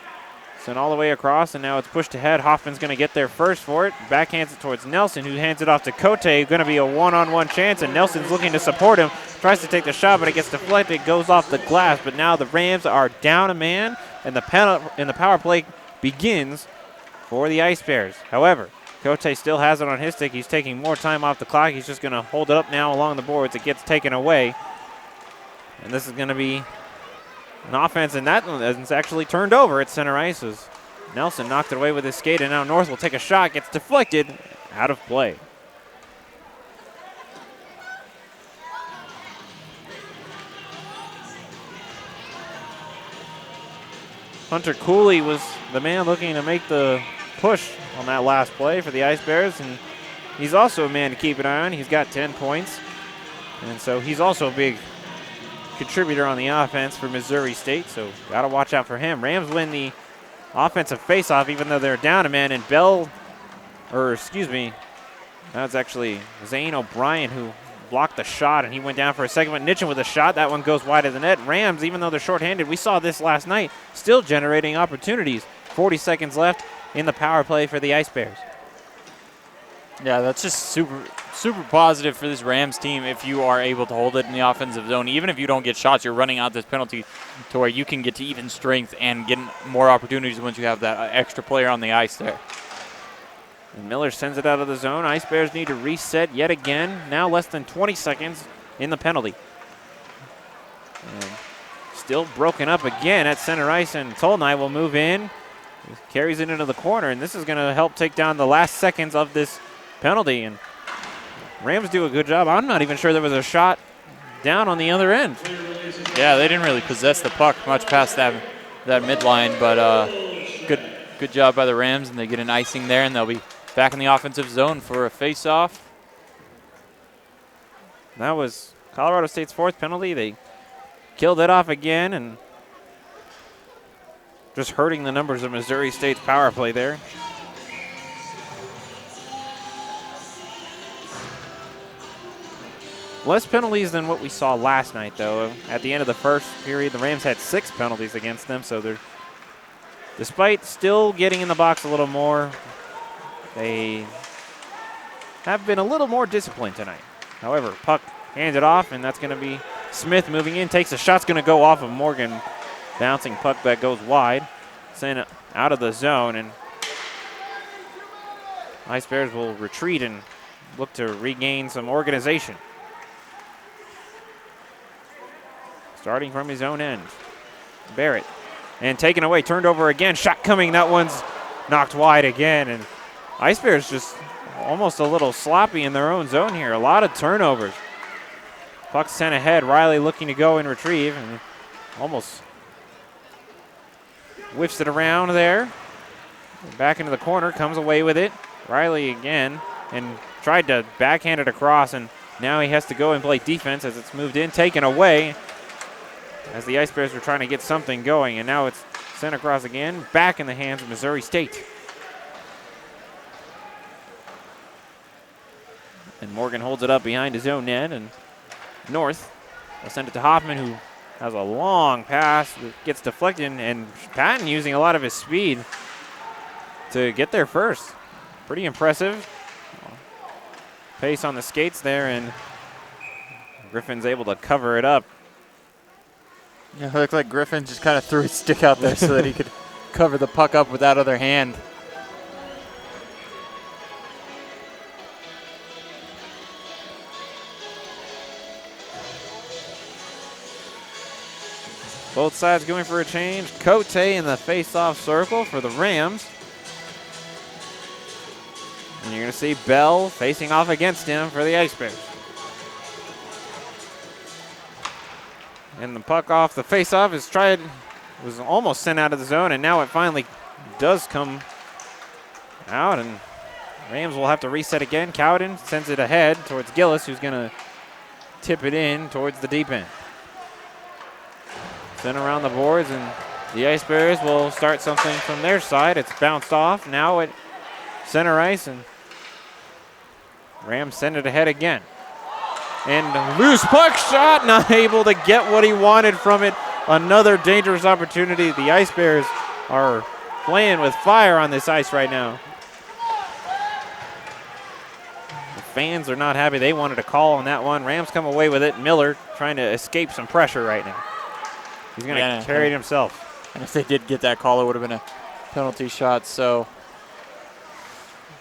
Sent all the way across, and now it's pushed ahead. Hoffman's going to get there first for it. Backhands it towards Nelson, who hands it off to Cote. Going to be a one-on-one chance, and Nelson's looking to support him. Tries to take the shot, but it gets deflected. Goes off the glass, but now the Rams are down a man, and the power play begins for the Ice Bears. However, Cote still has it on his stick. He's taking more time off the clock. He's just going to hold it up now along the boards. It gets taken away, and this is going to be an offense, and that one is actually turned over at center ice as Nelson knocked it away with his skate, and now North will take a shot, gets deflected, out of play. Hunter Cooley was the man looking to make the push on that last play for the Ice Bears, and he's also a man to keep an eye on. He's got 10 points, and so he's also a big contributor on the offense for Missouri State, so got to watch out for him. Rams win the offensive faceoff even though they're down a man, and that's actually Zane O'Brien who blocked the shot, and he went down for a second, but Nitchin with a shot. That one goes wide of the net. Rams, even though they're shorthanded, we saw this last night, still generating opportunities. 40 seconds left in the power play for the Ice Bears. Yeah, that's just super positive for this Rams team if you are able to hold it in the offensive zone. Even if you don't get shots, you're running out this penalty to where you can get to even strength and get more opportunities once you have that extra player on the ice there. And Miller sends it out of the zone. Ice Bears need to reset yet again. Now less than 20 seconds in the penalty. And still broken up again at center ice, and Tolnai will move in. He carries it into the corner, and this is going to help take down the last seconds of this penalty. And Rams do a good job. I'm not even sure there was a shot down on the other end. Yeah, they didn't really possess the puck much past that midline, but good job by the Rams, and they get an icing there, and they'll be back in the offensive zone for a face-off. That was Colorado State's fourth penalty. They killed it off again, and just hurting the numbers of Missouri State's power play there. Less penalties than what we saw last night, though. At the end of the first period, the Rams had 6 penalties against them, so they're, despite still getting in the box a little more, they have been a little more disciplined tonight. However, puck handed off, and that's going to be Smith moving in, takes a shot's going to go off of Morgan. Bouncing puck that goes wide, sent out of the zone, and Ice Bears will retreat and look to regain some organization. Starting from his own end. Barrett. And taken away, turned over again. Shot coming, that one's knocked wide again. And Ice Bears just almost a little sloppy in their own zone here. A lot of turnovers. Puck sent ahead. Riley looking to go and retrieve. And almost whiffs it around there. Back into the corner, comes away with it. Riley again, and tried to backhand it across, and now he has to go and play defense as it's moved in, taken away, as the Ice Bears were trying to get something going, and now it's Sent across again, back in the hands of Missouri State. And Morgan holds it up behind his own net, and North will send it to Hoffman, who has a long pass that gets deflected, and Patton using a lot of his speed to get there first. Pretty impressive. Pace on the skates there, and Griffin's able to cover it up. Yeah, it looked like Griffin just kind of threw his stick out there so that he could cover the puck up with that other hand. Both sides going for a change. Cote in the face-off circle for the Rams. And you're going to see Bell facing off against him for the Ice Bears. And the puck off the face-off was almost sent out of the zone, and now it finally does come out, and Rams will have to reset again. Cowden sends it ahead towards Gillis, who's going to tip it in towards the deep end. Sent around the boards, and the Ice Bears will start something from their side. It's bounced off now at center ice, and Rams send it ahead again. And loose puck shot, not able to get what he wanted from it. Another dangerous opportunity. The Ice Bears are playing with fire on this ice right now. The fans are not happy. They wanted a call on that one. Rams come away with it. Miller trying to escape some pressure right now. He's going to carry it himself. And if they did get that call, it would have been a penalty shot. So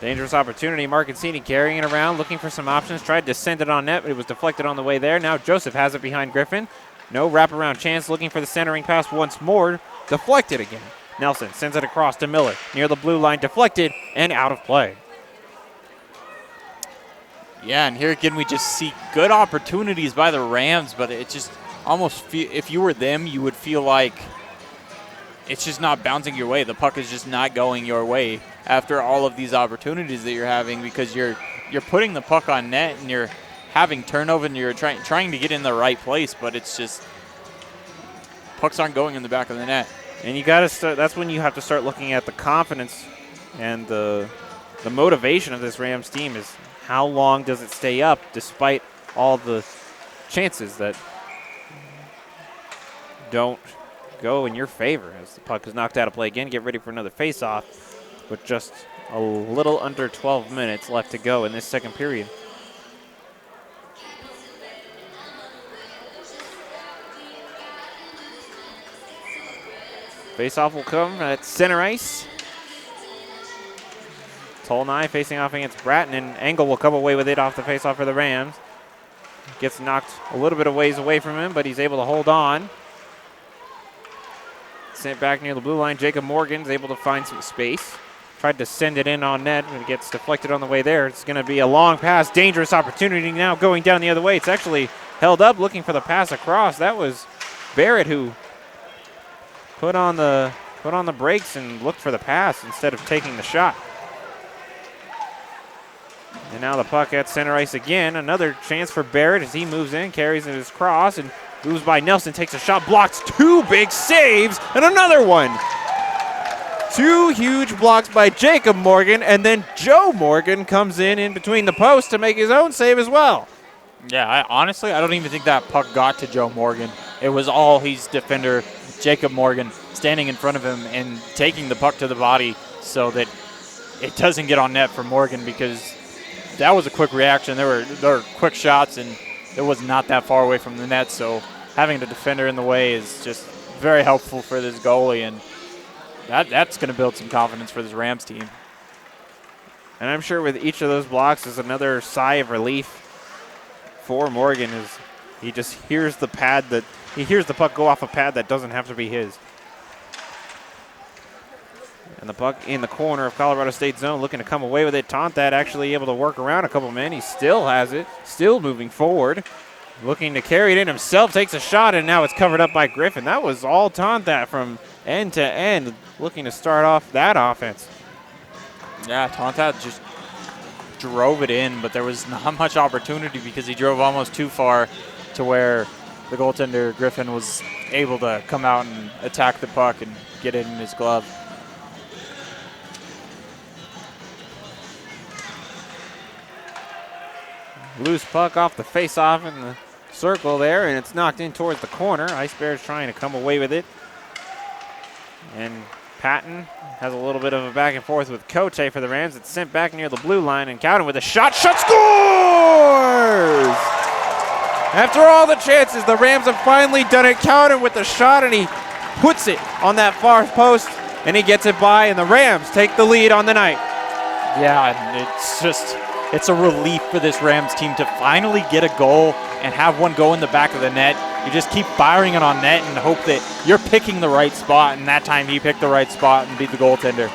dangerous opportunity. Marcassini carrying it around, looking for some options. Tried to send it on net, but it was deflected on the way there. Now Joseph has it behind Griffin. No wraparound chance, looking for the centering pass once more. Deflected again. Nelson sends it across to Miller. Near the blue line, deflected and out of play. yeah, and here again we just see good opportunities by the Rams, but it just almost if you were them, you would feel like it's just not bouncing your way. The puck is just not going your way after all of these opportunities that you're having, because you're putting the puck on net and you're having turnover and you're trying to get in the right place, but it's just pucks aren't going in the back of the net. And you got to start. That's when you have to start looking at the confidence and the motivation of this Rams team. Is how long does it stay up despite all the chances that don't go in your favor, as the puck is knocked out of play again. Get ready for another face-off with just a little under 12 minutes left to go in this second period. Face-off will come at center ice. Tolnai facing off against Bratton, and Engel will come away with it off the face-off for the Rams. Gets knocked a little bit of ways away from him, but he's able to hold on. Sent back near the blue line. Jacob Morgan's able to find some space. Tried to send it in on net, and it gets deflected on the way there. It's going to be a long pass. Dangerous opportunity now going down the other way. It's actually held up looking for the pass across. That was Barrett who put on the brakes and looked for the pass instead of taking the shot. And now the puck at center ice again. Another chance for Barrett as he moves in, carries his cross, and moves by Nelson, takes a shot, blocks two big saves, and another one. Two huge blocks by Jacob Morgan, and then Joe Morgan comes in between the posts to make his own save as well. Yeah, honestly, I don't even think that puck got to Joe Morgan. It was all his defender, Jacob Morgan, standing in front of him and taking the puck to the body so that it doesn't get on net for Morgan, because that was a quick reaction. There were quick shots, and it was not that far away from the net, so having the defender in the way is just very helpful for this goalie, and that's going to build some confidence for this Rams team. And I'm sure with each of those blocks is another sigh of relief for Morgan, as he just hears the puck go off a pad that doesn't have to be his. And the puck in the corner of Colorado State zone, looking to come away with it. Tontat actually able to work around a couple men. He still has it, still moving forward. Looking to carry it in himself, takes a shot, and now it's covered up by Griffin. That was all Tontat from end to end, looking to start off that offense. Yeah, Tontat just drove it in, but there was not much opportunity because he drove almost too far to where the goaltender, Griffin, was able to come out and attack the puck and get it in his glove. Loose puck off the face-off in the circle there, and it's knocked in towards the corner. Ice Bears trying to come away with it. And Patton has a little bit of a back and forth with Cote for the Rams. It's sent back near the blue line, and Cowden with a shot. Shot scores! After all the chances, the Rams have finally done it. Cowden with the shot, and he puts it on that far post, and he gets it by, and the Rams take the lead on the night. Yeah, and it's a relief for this Rams team to finally get a goal and have one go in the back of the net. You just keep firing it on net and hope that you're picking the right spot, and that time he picked the right spot and beat the goaltender.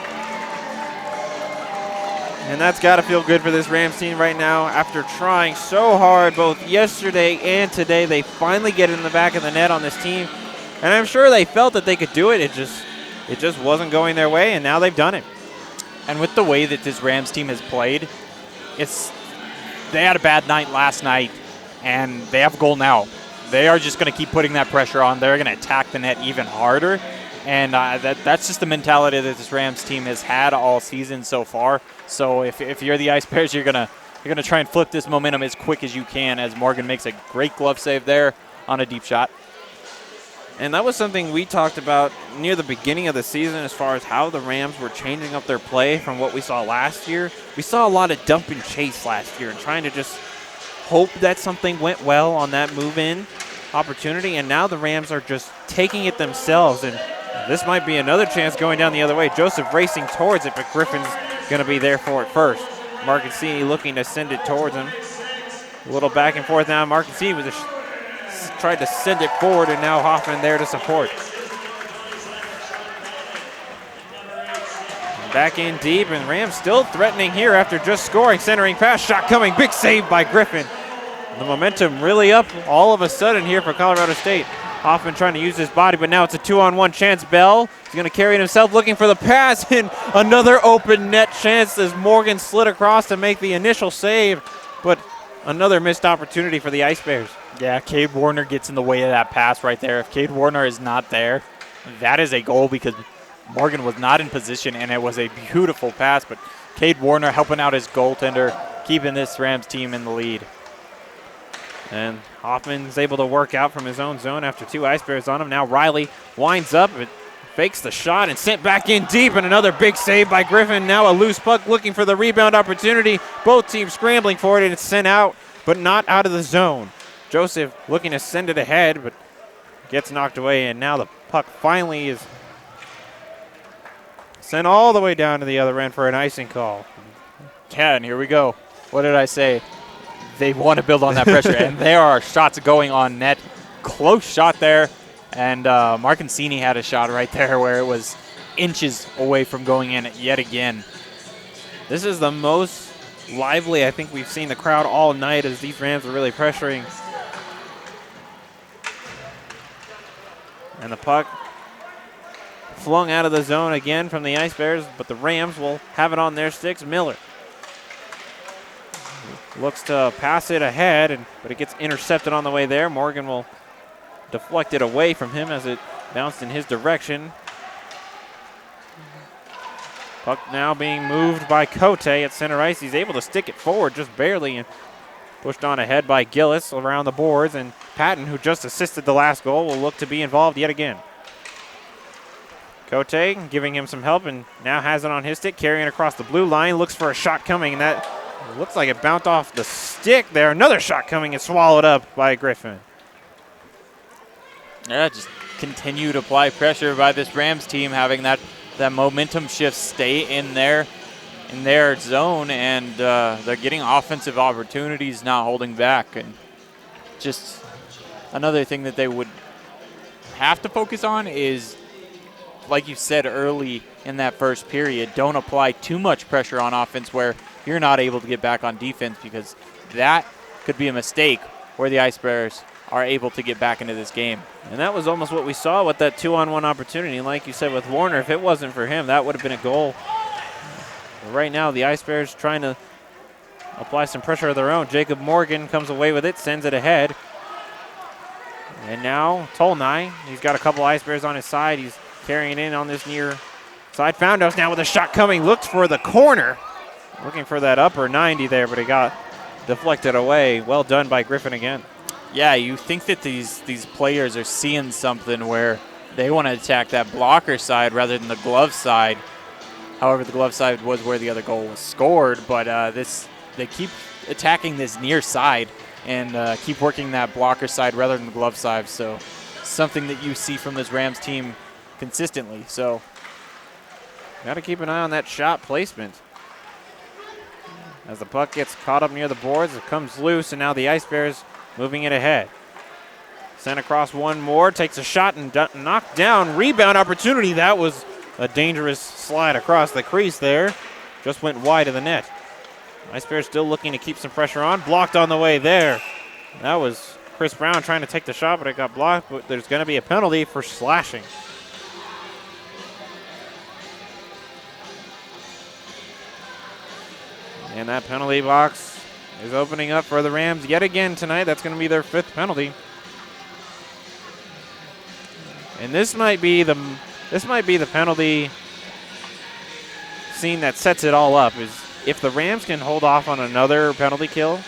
And that's got to feel good for this Rams team right now. After trying so hard both yesterday and today, they finally get it in the back of the net on this team. And I'm sure they felt that they could do it. It just wasn't going their way, and now they've done it. And with the way that this Rams team has played, they had a bad night last night, and they have a goal now. They are just going to keep putting that pressure on. They're going to attack the net even harder, and that's just the mentality that this Rams team has had all season so far. So if you're the Ice Bears, you're gonna try and flip this momentum as quick as you can, as Morgan makes a great glove save there on a deep shot. And that was something we talked about near the beginning of the season as far as how the Rams were changing up their play from what we saw last year. We saw a lot of dump and chase last year and trying to just hope that something went well on that move-in opportunity, and now the Rams are just taking it themselves, and this might be another chance going down the other way. Joseph racing towards it, but Griffin's going to be there for it first. Marcassini looking to send it towards him. A little back and forth now. Marcassini with tried to send it forward, and now Hoffman there to support. Back in deep, and Rams still threatening here after just scoring. Centering pass, shot coming, big save by Griffin. The momentum really up all of a sudden here for Colorado State. Hoffman trying to use his body, but now it's a 2-on-1 chance. Bell is going to carry it himself, looking for the pass, and another open net chance as Morgan slid across to make the initial save, but another missed opportunity for the Ice Bears. Yeah, Cade Warner gets in the way of that pass right there. If Cade Warner is not there, that is a goal because Morgan was not in position, and it was a beautiful pass, but Cade Warner helping out his goaltender, keeping this Rams team in the lead. And Hoffman's able to work out from his own zone after two Ice Bears on him. Now Riley winds up, but fakes the shot and sent back in deep, and another big save by Griffin. Now a loose puck looking for the rebound opportunity. Both teams scrambling for it, and it's sent out, but not out of the zone. Joseph looking to send it ahead, but gets knocked away, and now the puck finally is sent all the way down to the other end for an icing call. Yeah, and here we go. What did I say? They want to build on that pressure, and there are shots going on net. Close shot there, and Marcassini had a shot right there where it was inches away from going in yet again. This is the most lively I think we've seen the crowd all night as these Rams are really pressuring. And the puck flung out of the zone again from the Ice Bears, but the Rams will have it on their sticks. Miller looks to pass it ahead, but it gets intercepted on the way there. Morgan will deflect it away from him as it bounced in his direction. Puck now being moved by Cote at center ice. He's able to stick it forward just barely and pushed on ahead by Gillis around the boards. And Patton, who just assisted the last goal, will look to be involved yet again. Cote giving him some help and now has it on his stick, carrying across the blue line. Looks for a shot coming, and that looks like it bounced off the stick there. Another shot coming and swallowed up by Griffin. Yeah, just continue to apply pressure by this Rams team, having that momentum shift stay in their zone, and they're getting offensive opportunities, not holding back. And just another thing that they would have to focus on is, like you said early in that first period, don't apply too much pressure on offense where you're not able to get back on defense, because that could be a mistake where the Ice Bears are able to get back into this game. And that was almost what we saw with that 2-on-1 opportunity. Like you said with Warner, if it wasn't for him, that would have been a goal. But right now, the Ice Bears trying to apply some pressure of their own. Jacob Morgan comes away with it, sends it ahead. And now Tolnai, he's got a couple Ice Bears on his side. He's carrying in on this near side. Foundos now with a shot coming, looked for the corner. Looking for that upper 90 there, but it got deflected away. Well done by Griffin again. Yeah, you think that these players are seeing something where they want to attack that blocker side rather than the glove side. However, the glove side was where the other goal was scored, but they keep attacking this near side and keep working that blocker side rather than the glove side. So something that you see from this Rams team consistently. So got to keep an eye on that shot placement. As the puck gets caught up near the boards, it comes loose, and now the Ice Bears moving it ahead. Sent across one more, takes a shot and knocked down. Rebound opportunity. That was a dangerous slide across the crease there. Just went wide of the net. Ice Bears still looking to keep some pressure on. Blocked on the way there. That was Chris Brown trying to take the shot, but it got blocked. But there's going to be a penalty for slashing. And that penalty box is opening up for the Rams yet again tonight. That's going to be their 5th penalty. And this might be the penalty scene that sets it all up. Is if the Rams can hold off on another penalty kill,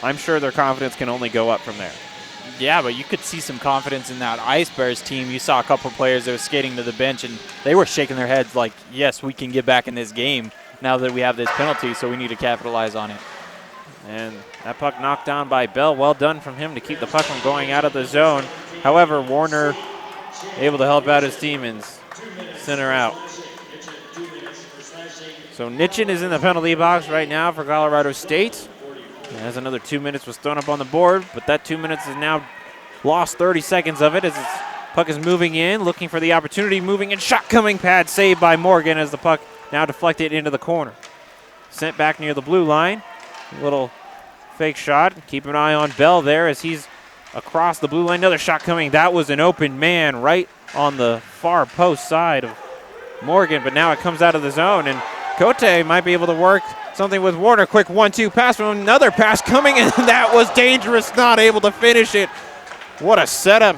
I'm sure their confidence can only go up from there. yeah, but you could see some confidence in that Ice Bears team. You saw a couple players that were skating to the bench, and they were shaking their heads like, yes, we can get back in this game now that we have this penalty, so we need to capitalize on it. And that puck knocked down by Bell. Well done from him to keep the puck from going out of the zone. However, Warner able to help out his team and send her out. So Nitchin is in the penalty box right now for Colorado State. As another 2 minutes was thrown up on the board, but that 2 minutes is now lost 30 seconds of it as its puck is moving in, looking for the opportunity, moving in, shot coming, pad saved by Morgan as the puck now deflected into the corner. Sent back near the blue line. A little fake shot. Keep an eye on Bell there as he's across the blue line. Another shot coming. That was an open man right on the far post side of Morgan, but now it comes out of the zone, and Cote might be able to work something with Warner. Quick 1-2 pass from him. Another pass coming, and that was dangerous. Not able to finish it. What a setup.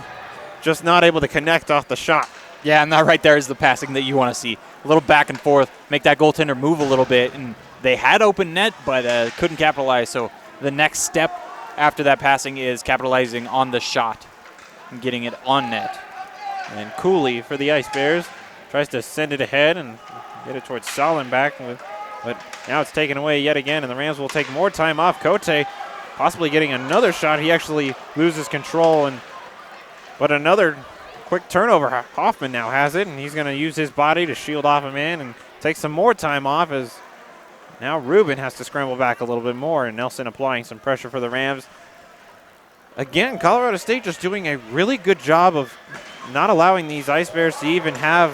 Just not able to connect off the shot. Yeah, and that right there is the passing that you want to see. A little back and forth, make that goaltender move a little bit, and they had open net, but couldn't capitalize. So the next step after that passing is capitalizing on the shot and getting it on net. And Cooley for the Ice Bears tries to send it ahead and get it towards Sollenbach, but now it's taken away yet again, and the Rams will take more time off. Cote possibly getting another shot. He actually loses control, but another quick turnover. Hoffman now has it, and he's going to use his body to shield off a man and take some more time off as now Rubin has to scramble back a little bit more, and Nelson applying some pressure for the Rams. Again, Colorado State just doing a really good job of not allowing these Ice Bears to even have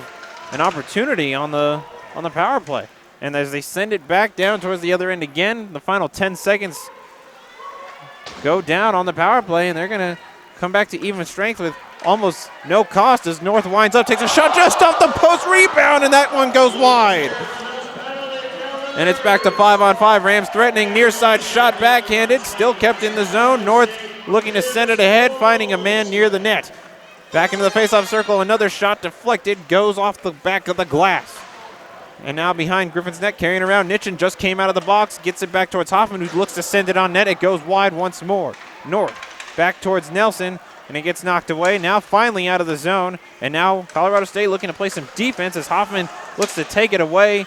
an opportunity on the power play. And as they send it back down towards the other end again, the final 10 seconds go down on the power play, and they're going to come back to even strength with almost no cost as North winds up, takes a shot just off the post, rebound, and that one goes wide. And it's back to 5-on-5. Rams threatening, near side shot backhanded, still kept in the zone. North looking to send it ahead, finding a man near the net. Back into the faceoff circle, another shot deflected, goes off the back of the glass. And now behind Griffin's net, carrying around, Nitchin just came out of the box, gets it back towards Hoffman, who looks to send it on net. It goes wide once more. North back towards Nelson, and it gets knocked away. Now finally out of the zone, and now Colorado State looking to play some defense as Hoffman looks to take it away.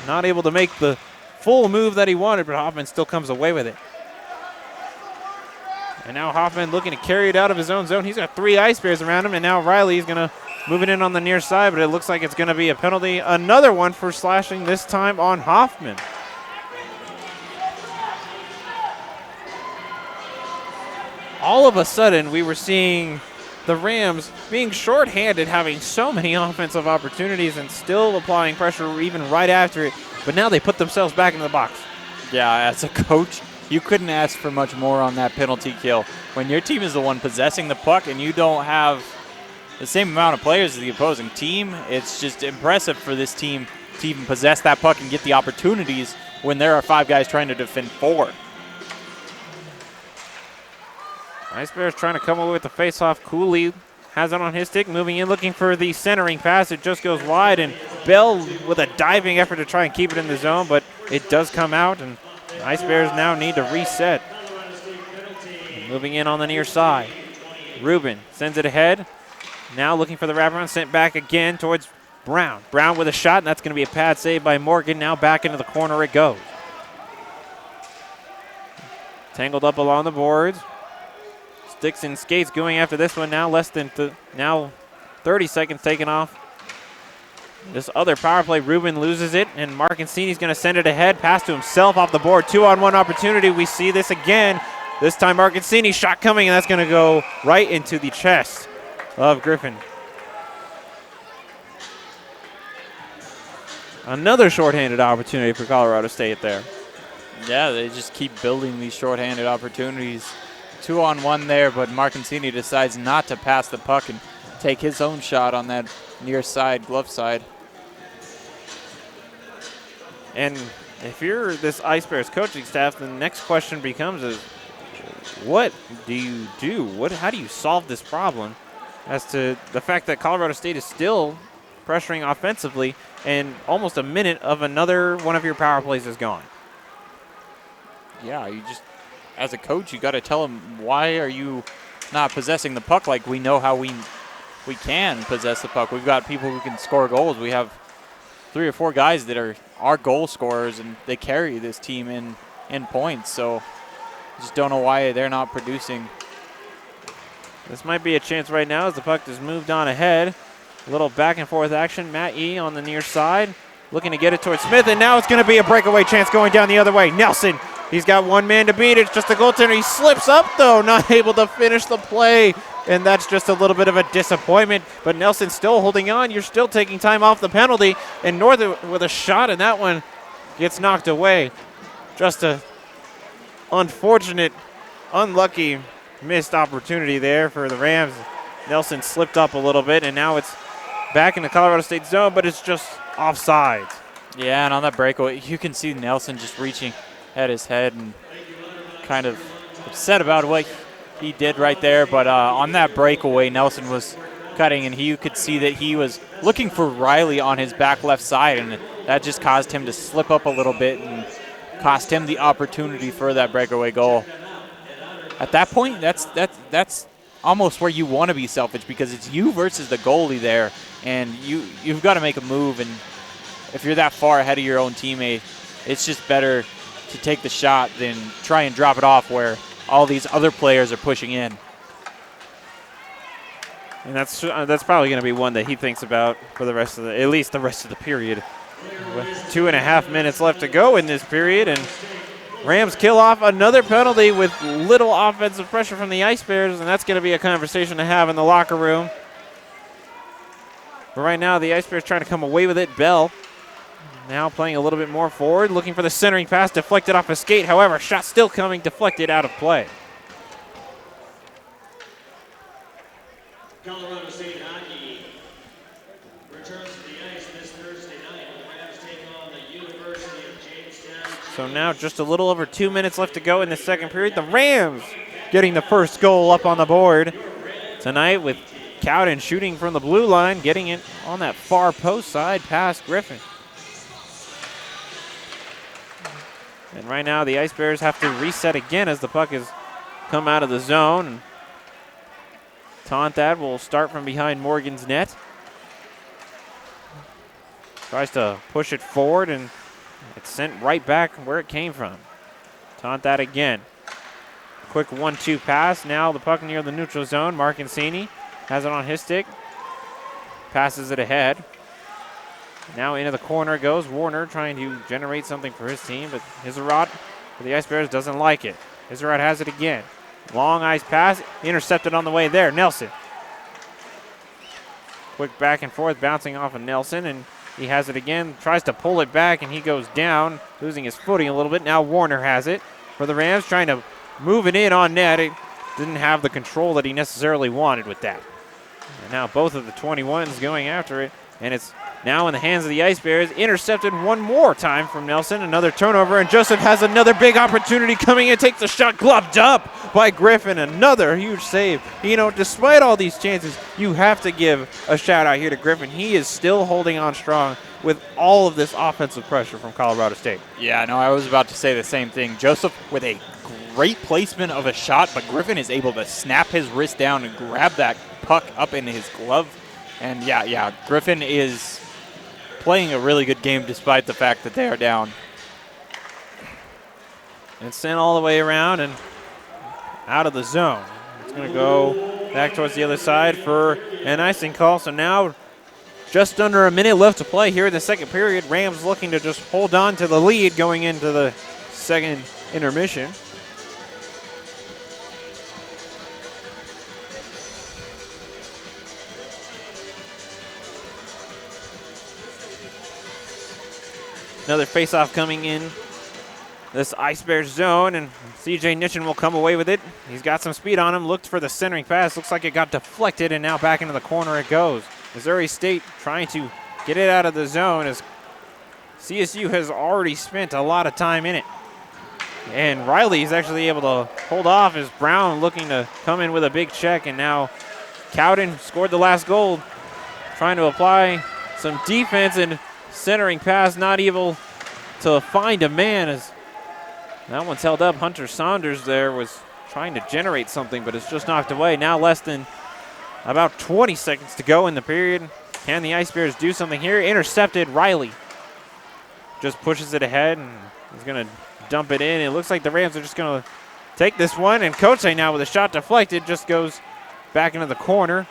Not able to make the full move that he wanted, but Hoffman still comes away with it. And now Hoffman looking to carry it out of his own zone. He's got 3 Ice Bears around him, and now Riley's going to move it in on the near side, but it looks like it's going to be a penalty. Another one for slashing, this time on Hoffman. All of a sudden, we were seeing the Rams being shorthanded, having so many offensive opportunities and still applying pressure even right after it. But now they put themselves back in the box. Yeah, as a coach, you couldn't ask for much more on that penalty kill. When your team is the one possessing the puck and you don't have the same amount of players as the opposing team, it's just impressive for this team to even possess that puck and get the opportunities when there are 5 guys trying to defend 4. Ice Bears trying to come away with the face-off. Cooley has it on his stick, moving in, looking for the centering pass. It just goes wide, and Bell with a diving effort to try and keep it in the zone, but it does come out, and Ice Bears now need to reset. Moving in on the near side. Rubin sends it ahead. Now looking for the wraparound, sent back again towards Brown. Brown with a shot, and that's going to be a pad save by Morgan. Now back into the corner it goes. Tangled up along the boards. Sticks and skates going after this one now. Now 30 seconds taken off. This other power play, Rubin loses it, and Marcancini's going to send it ahead. Pass to himself off the board. 2-on-1 opportunity. We see this again. This time Marcancini shot coming, and that's going to go right into the chest of Griffin. Another shorthanded opportunity for Colorado State there. Yeah, they just keep building these shorthanded opportunities. 2-on-1 there, but Marcancini decides not to pass the puck and take his own shot on that near side, glove side. And if you're this Ice Bears coaching staff, the next question becomes is, what do you do? How do you solve this problem as to the fact that Colorado State is still pressuring offensively and almost a minute of another one of your power plays is gone? Yeah, you just, as a coach, you got to tell them, why are you not possessing the puck like we know how we can possess the puck. We've got people who can score goals. We have 3 or 4 guys that are our goal scorers, and they carry this team in points. So just don't know why they're not producing. This might be a chance right now as the puck has moved on ahead. A little back and forth action. Matt E on the near side looking to get it towards Smith, and now it's going to be a breakaway chance going down the other way. Nelson, he's got one man to beat. It's just a goaltender. He slips up, though, not able to finish the play, and that's just a little bit of a disappointment. But Nelson's still holding on. You're still taking time off the penalty, and Northern with a shot, and that one gets knocked away. Just a unfortunate, unlucky missed opportunity there for the Rams. Nelson slipped up a little bit, and now it's back in the Colorado State zone, but it's just offsides. Yeah, and on that breakaway, you can see Nelson just reaching at his head and kind of upset about what he did right there. But on that breakaway, Nelson was cutting, and you could see that he was looking for Riley on his back left side, and that just caused him to slip up a little bit and cost him the opportunity for that breakaway goal. At that point, that's almost where you want to be selfish, because it's you versus the goalie there, and you've got to make a move. And if you're that far ahead of your own teammate, it's just better to take the shot than try and drop it off where all these other players are pushing in. And that's probably going to be one that he thinks about for the rest of at least the rest of the period. With 2.5 minutes left to go in this period, and Rams kill off another penalty with little offensive pressure from the Ice Bears, and that's going to be a conversation to have in the locker room. But right now, the Ice Bears trying to come away with it. Bell now playing a little bit more forward, looking for the centering pass, deflected off a skate. However, shot still coming, deflected out of play. Colorado State hockey returns to the ice this Thursday night. The Rams take on the University of Jamestown. So now just a little over 2 minutes left to go in the second period. The Rams getting the first goal up on the board tonight with Cowden shooting from the blue line, getting it on that far post side past Griffin. And right now the Ice Bears have to reset again as the puck has come out of the zone. Tontat will start from behind Morgan's net. Tries to push it forward, and it's sent right back where it came from. Tontat again. Quick 1-2 pass. Now the puck near the neutral zone. Marcancini has it on his stick. Passes it ahead. Now into the corner goes Warner, trying to generate something for his team, but Hizarot for the Ice Bears doesn't like it. Hizarot has it again. Long ice pass, intercepted on the way there. Nelson. Quick back and forth, bouncing off of Nelson, and he has it again. Tries to pull it back, and he goes down, losing his footing a little bit. Now Warner has it for the Rams, trying to move it in on net. It didn't have the control that he necessarily wanted with that. And now both of the 21s going after it, and it's now in the hands of the Ice Bears. Intercepted one more time from Nelson. Another turnover, and Joseph has another big opportunity coming in. Takes the shot, gloved up by Griffin. Another huge save. You know, despite all these chances, you have to give a shout out here to Griffin. He is still holding on strong with all of this offensive pressure from Colorado State. Yeah, no, I was about to say the same thing. Joseph with a great placement of a shot, but Griffin is able to snap his wrist down and grab that puck up in his glove. And yeah, Griffin is playing a really good game despite the fact that they are down. And sent all the way around and out of the zone. It's going to go back towards the other side for an icing call. So now just under a minute left to play here in the second period. Rams looking to just hold on to the lead going into the second intermission. Another faceoff coming in this Ice Bears zone, and CJ Nitchin will come away with it. He's got some speed on him, looked for the centering pass. Looks like it got deflected, and now back into the corner it goes. Missouri State trying to get it out of the zone as CSU has already spent a lot of time in it. And Riley is actually able to hold off as Brown looking to come in with a big check, and now Cowden scored the last goal, trying to apply some defense and centering pass, not able to find a man as that one's held up. Hunter Saunders there was trying to generate something, but it's just knocked away. Now less than about 20 seconds to go in the period. Can the Ice Bears do something here? Intercepted. Riley just pushes it ahead and is going to dump it in. It looks like the Rams are just going to take this one, and Koche now with a shot deflected just goes back into the corner.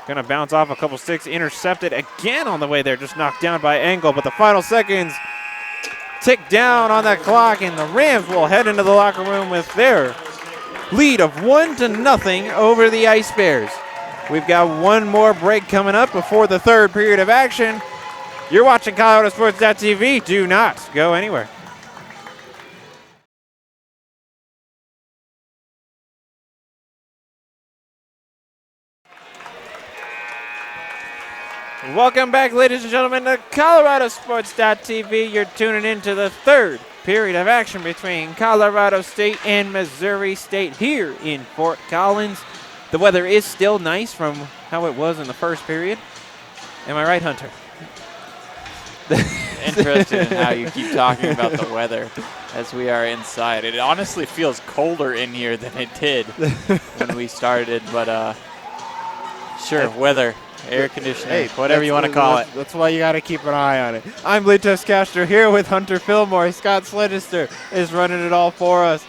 Going to bounce off a couple sticks. Intercepted again on the way there. Just knocked down by Engel, but the final seconds tick down on that clock, and the Rams will head into the locker room with their lead of 1-0 over the Ice Bears. We've got one more break coming up before the third period of action. You're watching ColoradoSports.TV. Do not go anywhere. Welcome back, ladies and gentlemen, to ColoradoSports.TV. You're tuning into the third period of action between Colorado State and Missouri State here in Fort Collins. The weather is still nice from how it was in the first period. Am I right, Hunter? Interested in how you keep talking about the weather as we are inside. It honestly feels colder in here than it did when we started, but sure, weather. Air conditioning, whatever you want to call it. That's why you got to keep an eye on it. I'm Blitos Castro here with Hunter Fillmore. Scott Sledgister is running it all for us.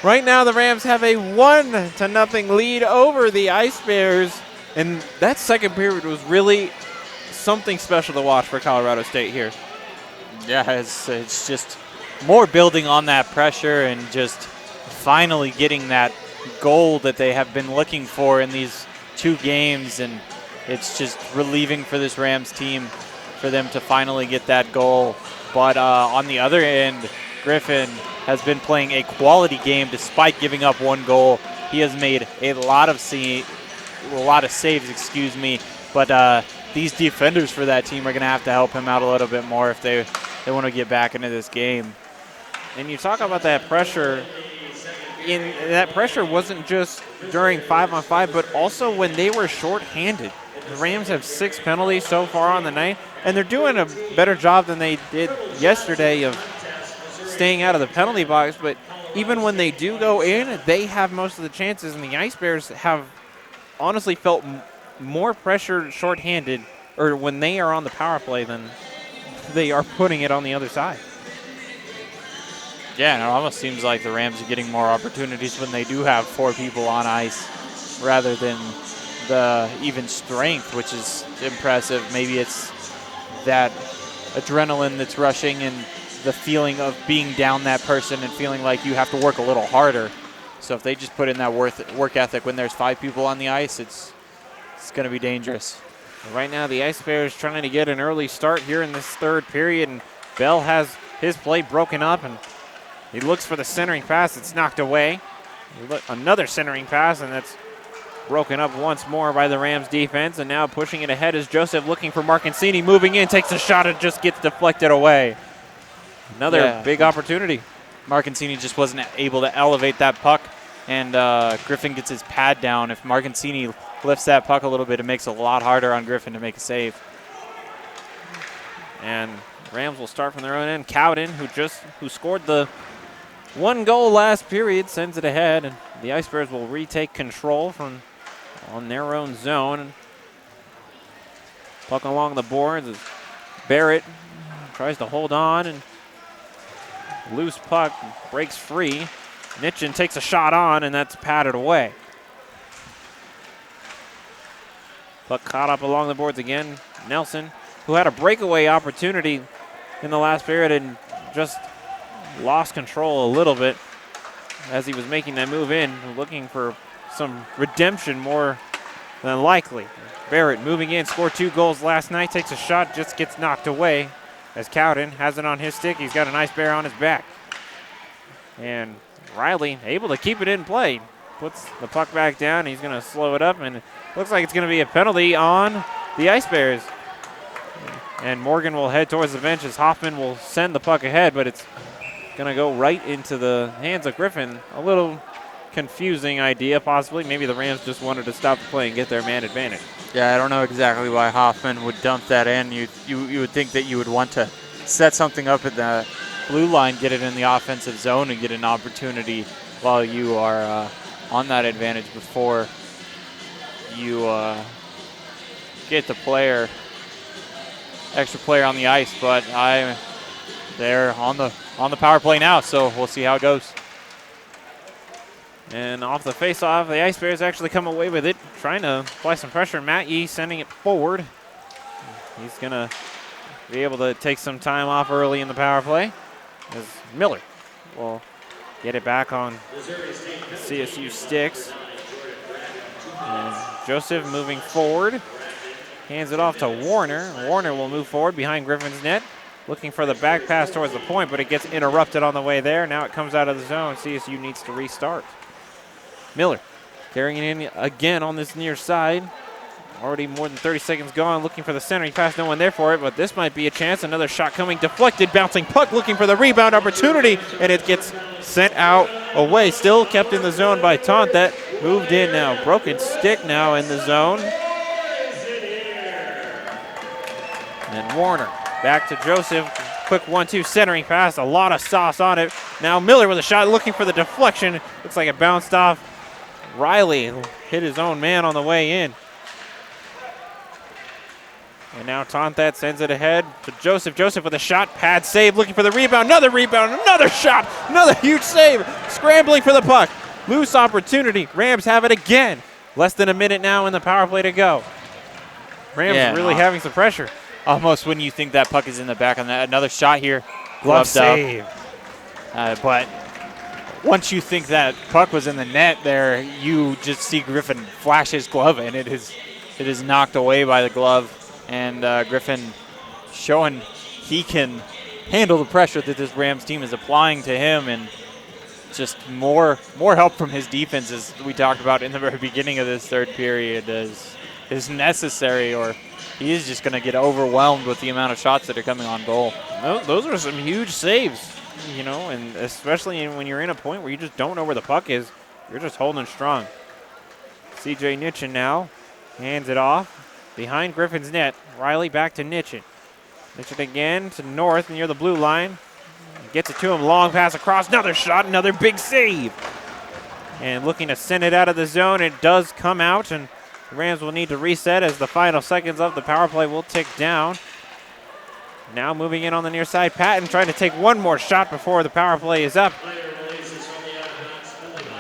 Right now, the Rams have a 1-0 lead over the Ice Bears, and that second period was really something special to watch for Colorado State here. Yeah, it's just more building on that pressure and just finally getting that goal that they have been looking for in these two games, and it's just relieving for this Rams team for them to finally get that goal. But on the other end, Griffin has been playing a quality game despite giving up one goal. He has made a lot of saves, but these defenders for that team are going to have to help him out a little bit more if they want to get back into this game. And you talk about that pressure. That pressure wasn't just during 5-on-5, but also when they were shorthanded. The Rams have 6 penalties so far on the night, and they're doing a better job than they did yesterday of staying out of the penalty box. But even when they do go in, they have most of the chances, and the Ice Bears have honestly felt more pressure shorthanded, or when they are on the power play, than they are putting it on the other side. Yeah, and it almost seems like the Rams are getting more opportunities when they do have 4 people on ice rather than the even strength, which is impressive. Maybe it's that adrenaline that's rushing and the feeling of being down that person and feeling like you have to work a little harder. So if they just put in that work ethic when there's 5 people on the ice, it's going to be dangerous. Right now, the Ice Bears trying to get an early start here in this third period, and Bell has his play broken up, and he looks for the centering pass. It's knocked away. Another centering pass, and that's broken up once more by the Rams defense, and now pushing it ahead is Joseph looking for Marcancini, moving in, takes a shot and just gets deflected away. Another big opportunity. Marcancini just wasn't able to elevate that puck, and Griffin gets his pad down. If Marcancini lifts that puck a little bit, it makes it a lot harder on Griffin to make a save. And Rams will start from their own end. Cowden, who scored the 1 goal last period, sends it ahead, and the Ice Bears will retake control from on their own zone. Puck along the boards as Barrett tries to hold on, and loose puck breaks free. Nitchin takes a shot on, and that's patted away. Puck caught up along the boards again. Nelson, who had a breakaway opportunity in the last period and just lost control a little bit as he was making that move in, looking for some redemption more than likely. Barrett moving in, scored 2 goals last night, takes a shot, just gets knocked away as Cowden has it on his stick. He's got an Ice Bear on his back. And Riley able to keep it in play. Puts the puck back down. He's going to slow it up, and it looks like it's going to be a penalty on the Ice Bears. And Morgan will head towards the bench as Hoffman will send the puck ahead, but it's going to go right into the hands of Griffin. A little confusing idea, possibly. Maybe the Rams just wanted to stop the play and get their man advantage. Yeah, I don't know exactly why Hoffman would dump that in. You would think that you would want to set something up at the blue line, get it in the offensive zone, and get an opportunity while you are on that advantage before you get the extra player on the ice. But they're on the power play now, so we'll see how it goes. And off the face-off, the Ice Bears actually come away with it, trying to apply some pressure. Matt Yee sending it forward. He's going to be able to take some time off early in the power play as Miller will get it back on CSU sticks. And Joseph moving forward, hands it off to Warner. Warner will move forward behind Griffin's net, looking for the back pass towards the point, but it gets interrupted on the way there. Now it comes out of the zone. CSU needs to restart. Miller carrying it in again on this near side. Already more than 30 seconds gone, looking for the center. He passed, no one there for it, but this might be a chance. Another shot coming, deflected, bouncing puck, looking for the rebound opportunity, and it gets sent out away. Still kept in the zone by Taunt. That moved in now. Broken stick now in the zone. And Warner back to Joseph. Quick 1-2 centering pass, a lot of sauce on it. Now Miller with a shot, looking for the deflection. Looks like it bounced off Riley, hit his own man on the way in. And now Tontat sends it ahead to Joseph. Joseph with a shot, pad save, looking for the rebound, another shot, another huge save, scrambling for the puck. Loose opportunity, Rams have it again. Less than a minute now in the power play to go. Rams really having some pressure. Almost when you think that puck is in the back on that. Another shot here, Glove gloved up. save. But once you think that puck was in the net there, you just see Griffin flash his glove, and it is knocked away by the glove. And Griffin showing he can handle the pressure that this Rams team is applying to him, and just more help from his defense, as we talked about in the very beginning of this third period, is necessary, or he is just going to get overwhelmed with the amount of shots that are coming on goal. Those are some huge saves, and especially when you're in a point where you just don't know where the puck is, you're just holding strong. CJ Nitchin now hands it off behind Griffin's net. Riley back to Nitchin. Nitchin again to North near the blue line. Gets it to him, long pass across, another shot, another big save. And looking to send it out of the zone, it does come out, and the Rams will need to reset as the final seconds of the power play will tick down. Now moving in on the near side, Patton trying to take one more shot before the power play is up.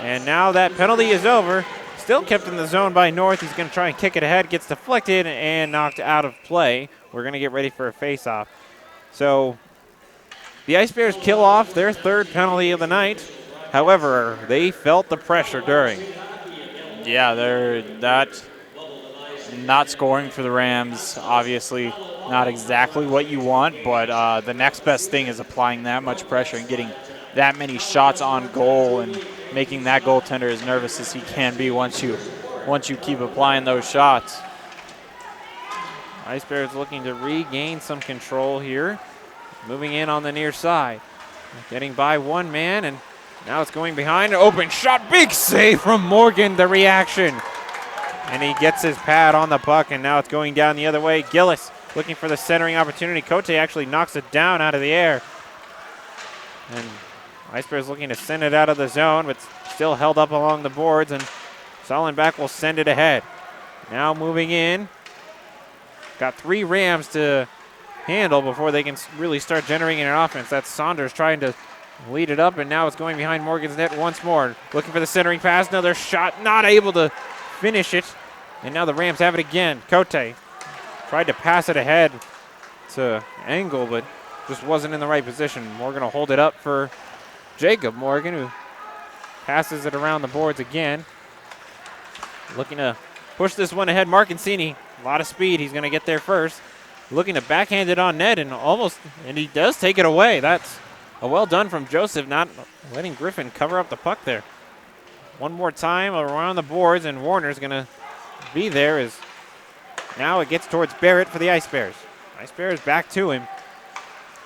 And now that penalty is over. Still kept in the zone by North. He's going to try and kick it ahead. Gets deflected and knocked out of play. We're going to get ready for a face-off. So the Ice Bears kill off their third penalty of the night. However, they felt the pressure during. Yeah, they're not scoring for the Rams. Obviously not exactly what you want, but the next best thing is applying that much pressure and getting that many shots on goal and making that goaltender as nervous as he can be once you keep applying those shots. Ice Bears looking to regain some control here. Moving in on the near side. getting by one man, and now it's going behind. An open shot, big save from Morgan, the reaction. And he gets his pad on the puck, and now it's going down the other way. Gillis looking for the centering opportunity. Cote actually knocks it down out of the air. And Ice Bears looking to send it out of the zone, but still held up along the boards, and Sollenbach will send it ahead. Now moving in. Got 3 Rams to handle before they can really start generating an offense. That's Saunders trying to lead it up, and now it's going behind Morgan's net once more. Looking for the centering pass, another shot, not able to finish it. And now the Rams have it again. Cote tried to pass it ahead to Engel, but just wasn't in the right position. Morgan will hold it up for Jacob Morgan, who passes it around the boards again. Looking to push this one ahead. Marcancini, a lot of speed. He's going to get there first. Looking to backhand it on net, and he does take it away. That's a well done from Joseph, not letting Griffin cover up the puck there. One more time around the boards, and Warner's going to be there as now it gets towards Barrett for the Ice Bears. Ice Bears back to him.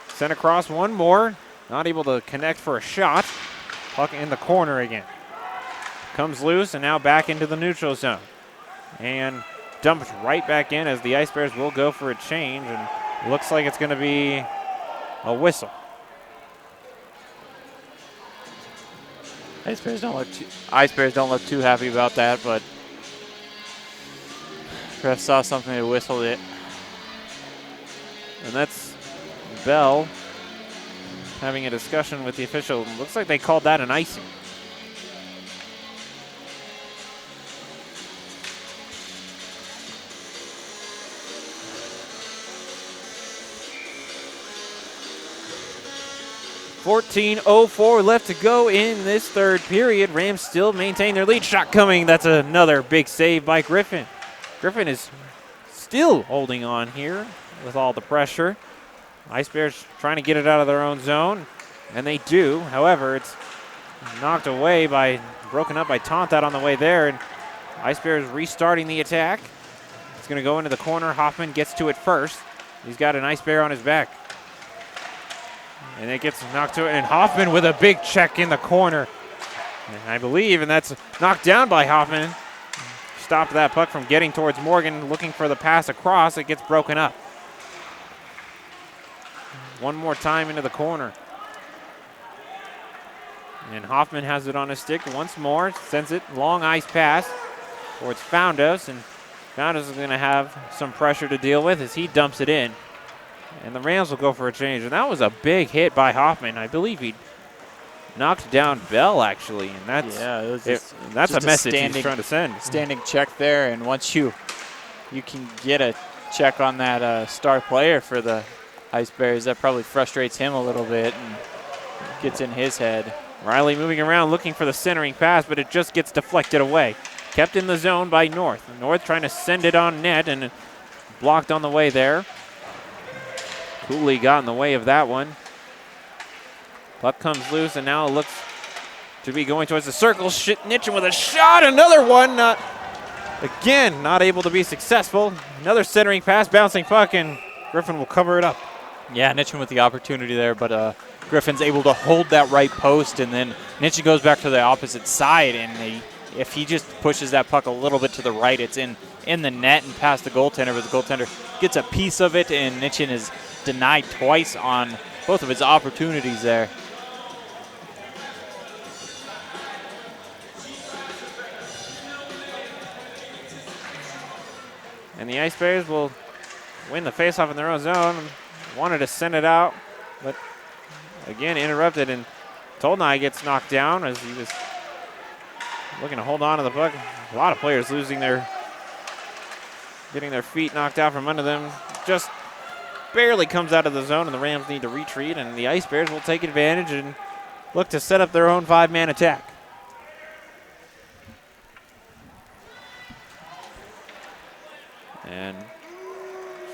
Sent across one more. Not able to connect for a shot. Puck in the corner again. Comes loose and now back into the neutral zone. And dumps right back in as the Ice Bears will go for a change. And looks like it's going to be a whistle. Ice Bears don't look too happy about that, but ref saw something and whistled it. And that's Bell having a discussion with the official. Looks like they called that an icing. .14:04 left to go in this third period. Rams still maintain their lead. Shot coming. That's another big save by Griffin. Griffin is still holding on here with all the pressure. Ice Bears trying to get it out of their own zone, and they do. However, it's knocked away broken up by Tontat on the way there, and Ice Bears restarting the attack. It's going to go into the corner. Hoffman gets to it first. He's got an Ice Bear on his back. And it gets knocked to it, and Hoffman with a big check in the corner. And I believe, and that's knocked down by Hoffman. Stopped that puck from getting towards Morgan, looking for the pass across. It gets broken up. One more time into the corner. And Hoffman has it on his stick once more, sends it, long ice pass towards Foundos, and Foundos is going to have some pressure to deal with as he dumps it in. And the Rams will go for a change. And that was a big hit by Hoffman. I believe he knocked down Bell, actually. And that's, that's a message he's trying to send. Standing check there, and once you can get a check on that star player for the Ice Bears, that probably frustrates him a little bit and gets in his head. Riley moving around looking for the centering pass, but it just gets deflected away. Kept in the zone by North. North trying to send it on net, and blocked on the way there. Cooley got in the way of that one. Puck comes loose, and now it looks to be going towards the circle. Nitchin with a shot, another one. Not able to be successful. Another centering pass, bouncing puck, and Griffin will cover it up. Yeah, Nitchin with the opportunity there, but Griffin's able to hold that right post, and then Nitchin goes back to the opposite side, and if he just pushes that puck a little bit to the right, it's in the net and past the goaltender, but the goaltender gets a piece of it, and Nitchin is denied twice on both of his opportunities there. And the Ice Bears will win the faceoff in their own zone. Wanted to send it out, but again interrupted, and Tolnai gets knocked down as he was looking to hold on to the puck. A lot of players getting their feet knocked out from under them. Just barely comes out of the zone, and the Rams need to retreat, and the Ice Bears will take advantage and look to set up their own 5-man attack. And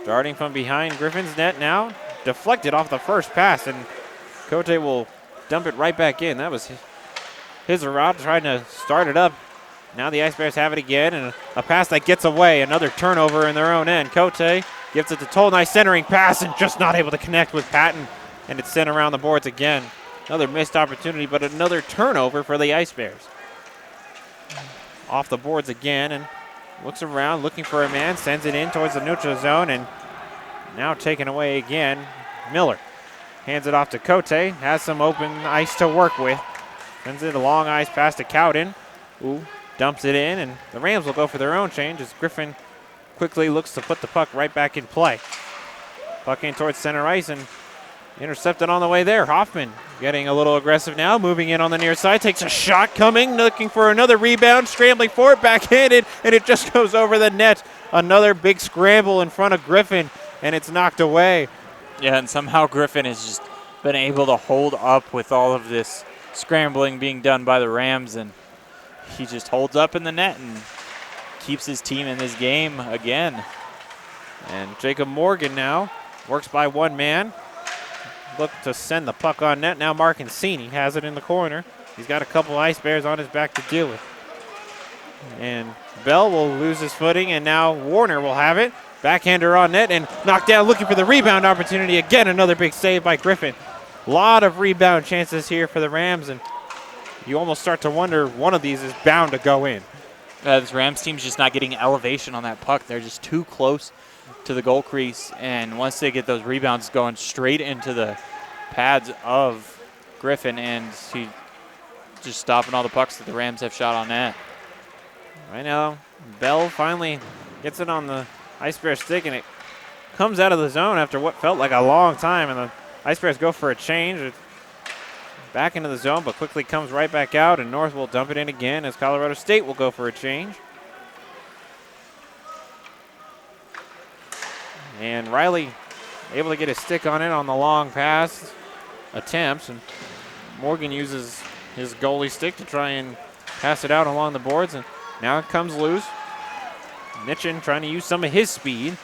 starting from behind Griffin's net now, deflected off the first pass, and Cote will dump it right back in. That was his route, trying to start it up. Now the Ice Bears have it again, and a pass that gets away. Another turnover in their own end. Cote gives it to Tolnai, centering pass, and just not able to connect with Patton, and it's sent around the boards again. Another missed opportunity, but another turnover for the Ice Bears. Off the boards again and looks around, looking for a man, sends it in towards the neutral zone, and now taken away again. Miller hands it off to Cote, has some open ice to work with. Sends it a long ice pass to Cowden, who dumps it in, and the Rams will go for their own change as Griffin quickly looks to put the puck right back in play. Puck in towards center ice and intercepted on the way there. Hoffman getting a little aggressive now, moving in on the near side, takes a shot coming, looking for another rebound, scrambling for it, backhanded, and it just goes over the net. Another big scramble in front of Griffin, and it's knocked away. Yeah, and somehow Griffin has just been able to hold up with all of this scrambling being done by the Rams, and he just holds up in the net and keeps his team in this game again. And Jacob Morgan now works by one man. Look to send the puck on net. Now Mark Incini has it in the corner. He's got a couple Ice Bears on his back to deal with. And Bell will lose his footing, and now Warner will have it. Backhander on net and knocked down, looking for the rebound opportunity. Again, another big save by Griffin. A lot of rebound chances here for the Rams, and you almost start to wonder one of these is bound to go in. This Rams team's just not getting elevation on that puck. They're just too close to the goal crease, and once they get those rebounds going straight into the pads of Griffin, and he just stopping all the pucks that the Rams have shot on net. Right now, Bell finally gets it on the Ice Bear stick, and it comes out of the zone after what felt like a long time, and the Ice Bears go for a change. It's back into the zone, but quickly comes right back out, and North will dump it in again as Colorado State will go for a change. And Riley able to get his stick on it on the long pass attempts, and Morgan uses his goalie stick to try and pass it out along the boards, and now it comes loose. Mitchin trying to use some of his speed,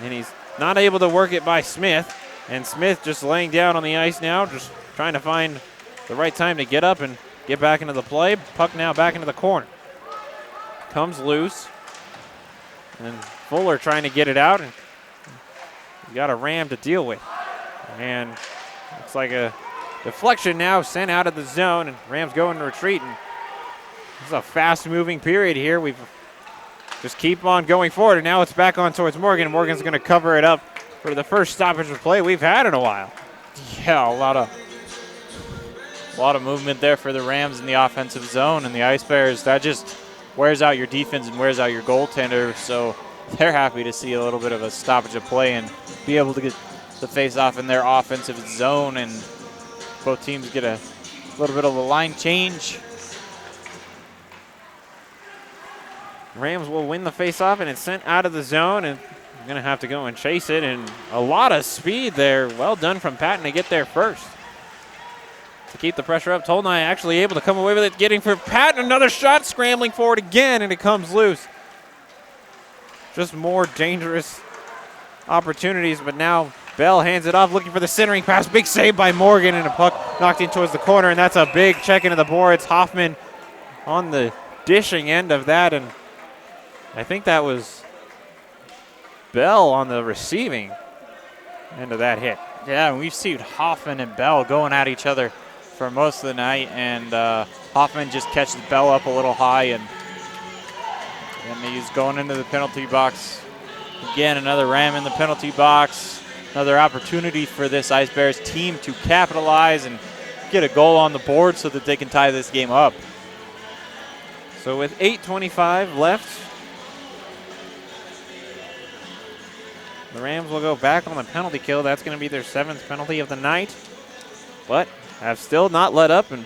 and he's not able to work it by Smith, and Smith just laying down on the ice now, just trying to find the right time to get up and get back into the play. Puck now back into the corner. Comes loose, and Fuller trying to get it out, and you got a Ram to deal with. And looks like a deflection now sent out of the zone, and Rams go into retreat. And this is a fast-moving period here. We've just keep on going forward, and now it's back on towards Morgan. Morgan's going to cover it up for the first stoppage of play we've had in a while. Yeah, a lot of movement there for the Rams in the offensive zone, and the Ice Bears, that just wears out your defense and wears out your goaltender, so they're happy to see a little bit of a stoppage of play and be able to get the face-off in their offensive zone, and both teams get a little bit of a line change. Rams will win the face-off, and it's sent out of the zone, and you're going to have to go and chase it, and a lot of speed there. Well done from Patton to get there first. To keep the pressure up, Tolnai actually able to come away with it, getting for Patton. Another shot, scrambling forward again, and it comes loose. Just more dangerous opportunities, but now Bell hands it off, looking for the centering pass. Big save by Morgan, and a puck knocked in towards the corner, and that's a big check into the boards. Hoffman on the dishing end of that, and I think that was Bell on the receiving end of that hit. Yeah, and we've seen Hoffman and Bell going at each other for most of the night, and Hoffman just catches Bell up a little high, and he's going into the penalty box. Again, another Ram in the penalty box. Another opportunity for this Ice Bears team to capitalize and get a goal on the board so that they can tie this game up. So with 8:25 left, the Rams will go back on the penalty kill. That's going to be their 7th penalty of the night, but have still not let up, and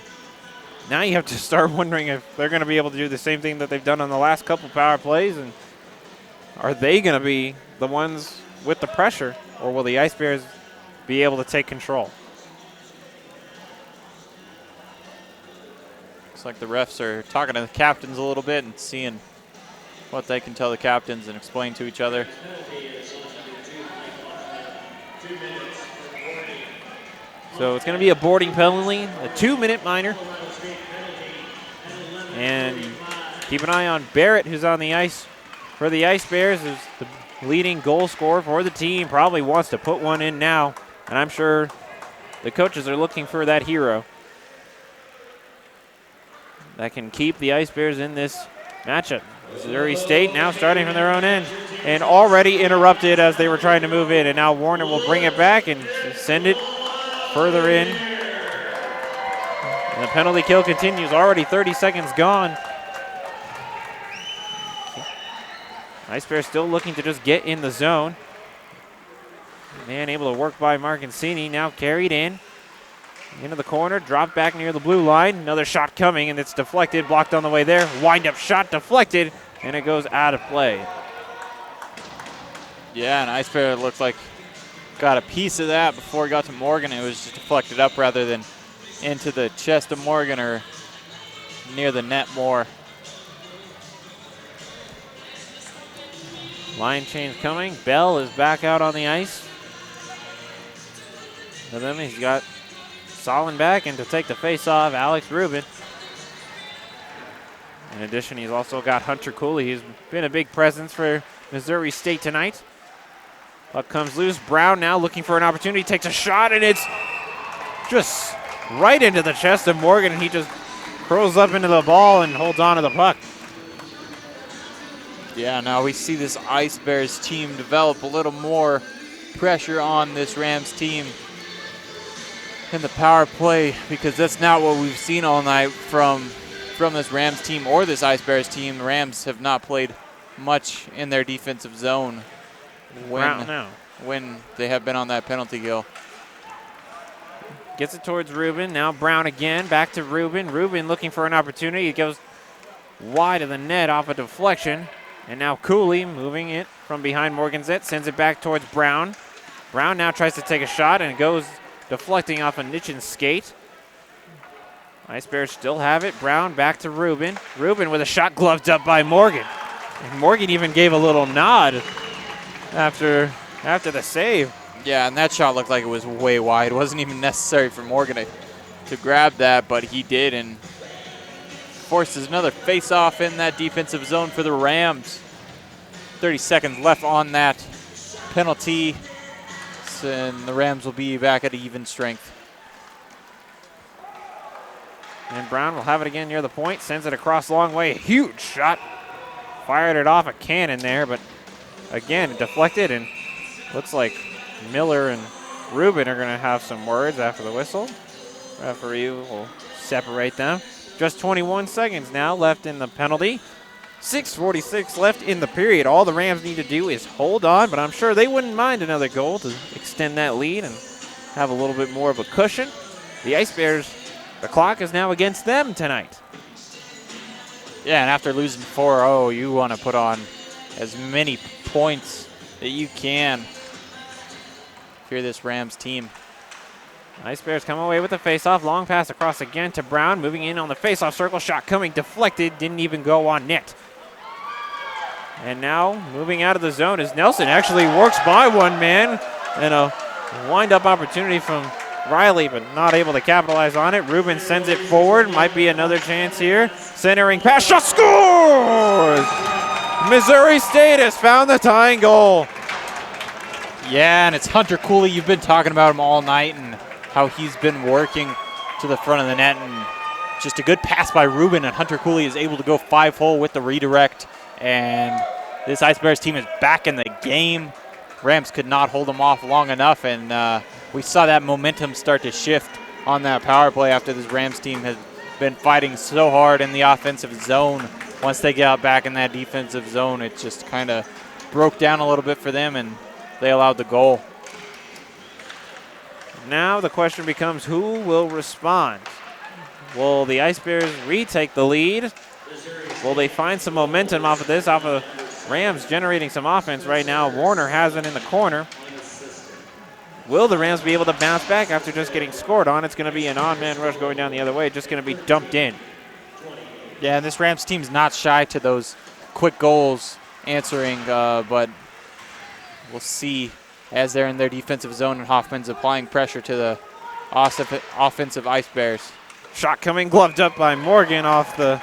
now you have to start wondering if they're going to be able to do the same thing that they've done on the last couple power plays, and are they going to be the ones with the pressure, or will the Ice Bears be able to take control? Looks like the refs are talking to the captains a little bit and seeing what they can tell the captains and explain to each other. So it's going to be a boarding penalty, a 2-minute minor. And keep an eye on Barrett, who's on the ice for the Ice Bears, who's the leading goal scorer for the team. Probably wants to put one in now. And I'm sure the coaches are looking for that hero that can keep the Ice Bears in this matchup. Missouri State now starting from their own end and already interrupted as they were trying to move in. And now Warner will bring it back and send it further in. And the penalty kill continues. Already 30 seconds gone. Ice Bears still looking to just get in the zone. Man able to work by Marcancini. Now carried in. Into the corner, dropped back near the blue line. Another shot coming, and it's deflected, blocked on the way there. Wind-up shot deflected, and it goes out of play. Yeah, and Ice Bear looked like got a piece of that before it got to Morgan. It was just deflected up rather than into the chest of Morgan or near the net more. Line change coming. Bell is back out on the ice. And then he's got Solon back, and to take the face off, Alex Rubin. In addition, he's also got Hunter Cooley. He's been a big presence for Missouri State tonight. Puck comes loose. Brown now looking for an opportunity, takes a shot, and it's just right into the chest of Morgan, and he just curls up into the ball and holds on to the puck. Yeah, now we see this Ice Bears team develop a little more pressure on this Rams team in the power play, because that's not what we've seen all night from this Rams team or this Ice Bears team. The Rams have not played much in their defensive zone when they have been on that penalty kill. Gets it towards Rubin. Now Brown again. Back to Rubin. Rubin looking for an opportunity. It goes wide of the net off a deflection. And now Cooley moving it from behind Morgan's net. Sends it back towards Brown. Brown now tries to take a shot, and it goes deflecting off a Nitchin's skate. Ice Bears still have it. Brown back to Rubin. Rubin with a shot gloved up by Morgan. And Morgan even gave a little nod after the save. Yeah, and that shot looked like it was way wide. It wasn't even necessary for Morgan to grab that, but he did, and forces another face-off in that defensive zone for the Rams. 30 seconds left on that penalty, and the Rams will be back at even strength. And Brown will have it again near the point, sends it across long way. Huge shot. Fired it off a cannon there, but again, deflected, and looks like Miller and Rubin are going to have some words after the whistle. Referee will separate them. Just 21 seconds now left in the penalty. 6:46 left in the period. All the Rams need to do is hold on, but I'm sure they wouldn't mind another goal to extend that lead and have a little bit more of a cushion. The Ice Bears, the clock is now against them tonight. Yeah, and after losing 4-0, you want to put on as many points that you can if you're this Rams team. Ice Bears come away with the faceoff. Long pass across again to Brown. Moving in on the faceoff circle. Shot coming. Deflected. Didn't even go on net. And now moving out of the zone is Nelson. Actually works by one man. And a wind-up opportunity from Riley, but not able to capitalize on it. Rubin sends it forward. Might be another chance here. Centering pass. Shot scores! Missouri State has found the tying goal. Yeah, and it's Hunter Cooley. You've been talking about him all night and how he's been working to the front of the net, and just a good pass by Rubin, and Hunter Cooley is able to go 5-hole with the redirect, and this Ice Bears team is back in the game. Rams could not hold them off long enough, and we saw that momentum start to shift on that power play after this Rams team has been fighting so hard in the offensive zone. Once they got back in that defensive zone, it just kind of broke down a little bit for them, and they allowed the goal. Now the question becomes, who will respond? Will the Ice Bears retake the lead? Will they find some momentum off of this, off of Rams generating some offense right now? Warner has it in the corner. Will the Rams be able to bounce back after just getting scored on? It's going to be an on-man rush going down the other way, just going to be dumped in. Yeah, and this Rams team's not shy to those quick goals answering, but we'll see as they're in their defensive zone, and Hoffman's applying pressure to the offensive Ice Bears. Shot coming, gloved up by Morgan off the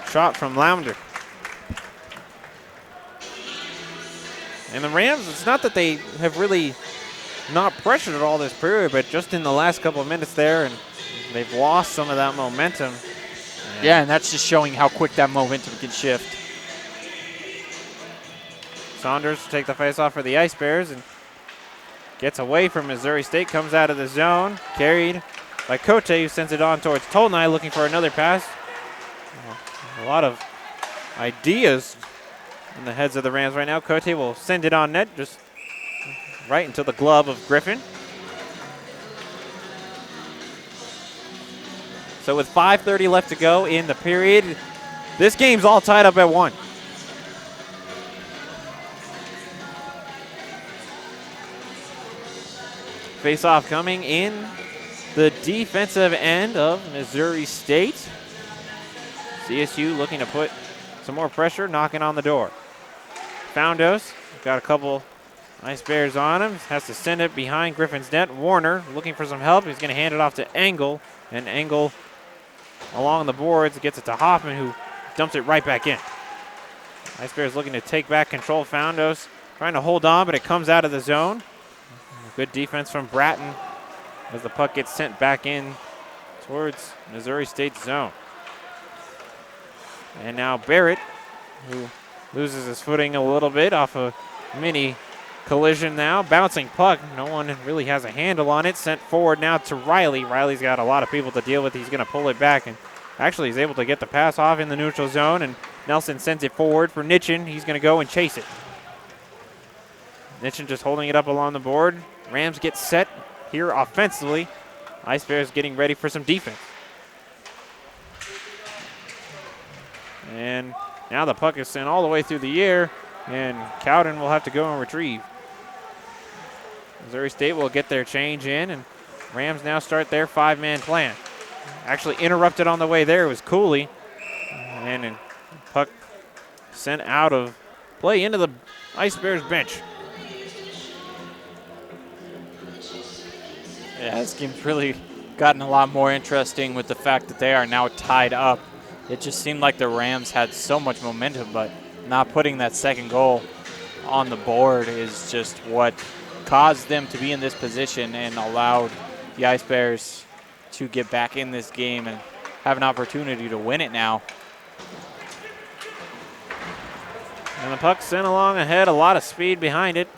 shot from Launder. And the Rams, it's not that they have really not pressured at all this period, but just in the last couple of minutes there, and they've lost some of that momentum. Yeah, and that's just showing how quick that momentum can shift. Saunders take the face off for the Ice Bears and gets away from Missouri State, comes out of the zone, carried by Cote, who sends it on towards Tolnai, looking for another pass. A lot of ideas in the heads of the Rams right now. Cote will send it on net, just right into the glove of Griffin. So with 5:30 left to go in the period, this game's all tied up at 1. Face-off coming in the defensive end of Missouri State. CSU looking to put some more pressure, knocking on the door. Foundos got a couple Ice Bears on him. Has to send it behind Griffin's net. Warner looking for some help. He's going to hand it off to Engel. And Engel along the boards gets it to Hoffman, who dumps it right back in. Ice Bears looking to take back control. Foundos trying to hold on, but it comes out of the zone. Good defense from Bratton as the puck gets sent back in towards Missouri State's zone. And now Barrett, who loses his footing a little bit off a mini collision now. Bouncing puck. No one really has a handle on it. Sent forward now to Riley. Riley's got a lot of people to deal with. He's going to pull it back, and actually he's able to get the pass off in the neutral zone, and Nelson sends it forward for Nitchin. He's going to go and chase it. Nitchin just holding it up along the board. Rams get set here offensively. Ice Bears getting ready for some defense. And now the puck is sent all the way through the air, and Cowden will have to go and retrieve. Missouri State will get their change in, and Rams now start their 5-man plan. Actually interrupted on the way there was Cooley, and puck sent out of play into the Ice Bears bench. Yeah, this game's really gotten a lot more interesting with the fact that they are now tied up. It just seemed like the Rams had so much momentum, but not putting that second goal on the board is just what caused them to be in this position and allowed the Ice Bears to get back in this game and have an opportunity to win it now. And the puck sent along ahead, a lot of speed behind it.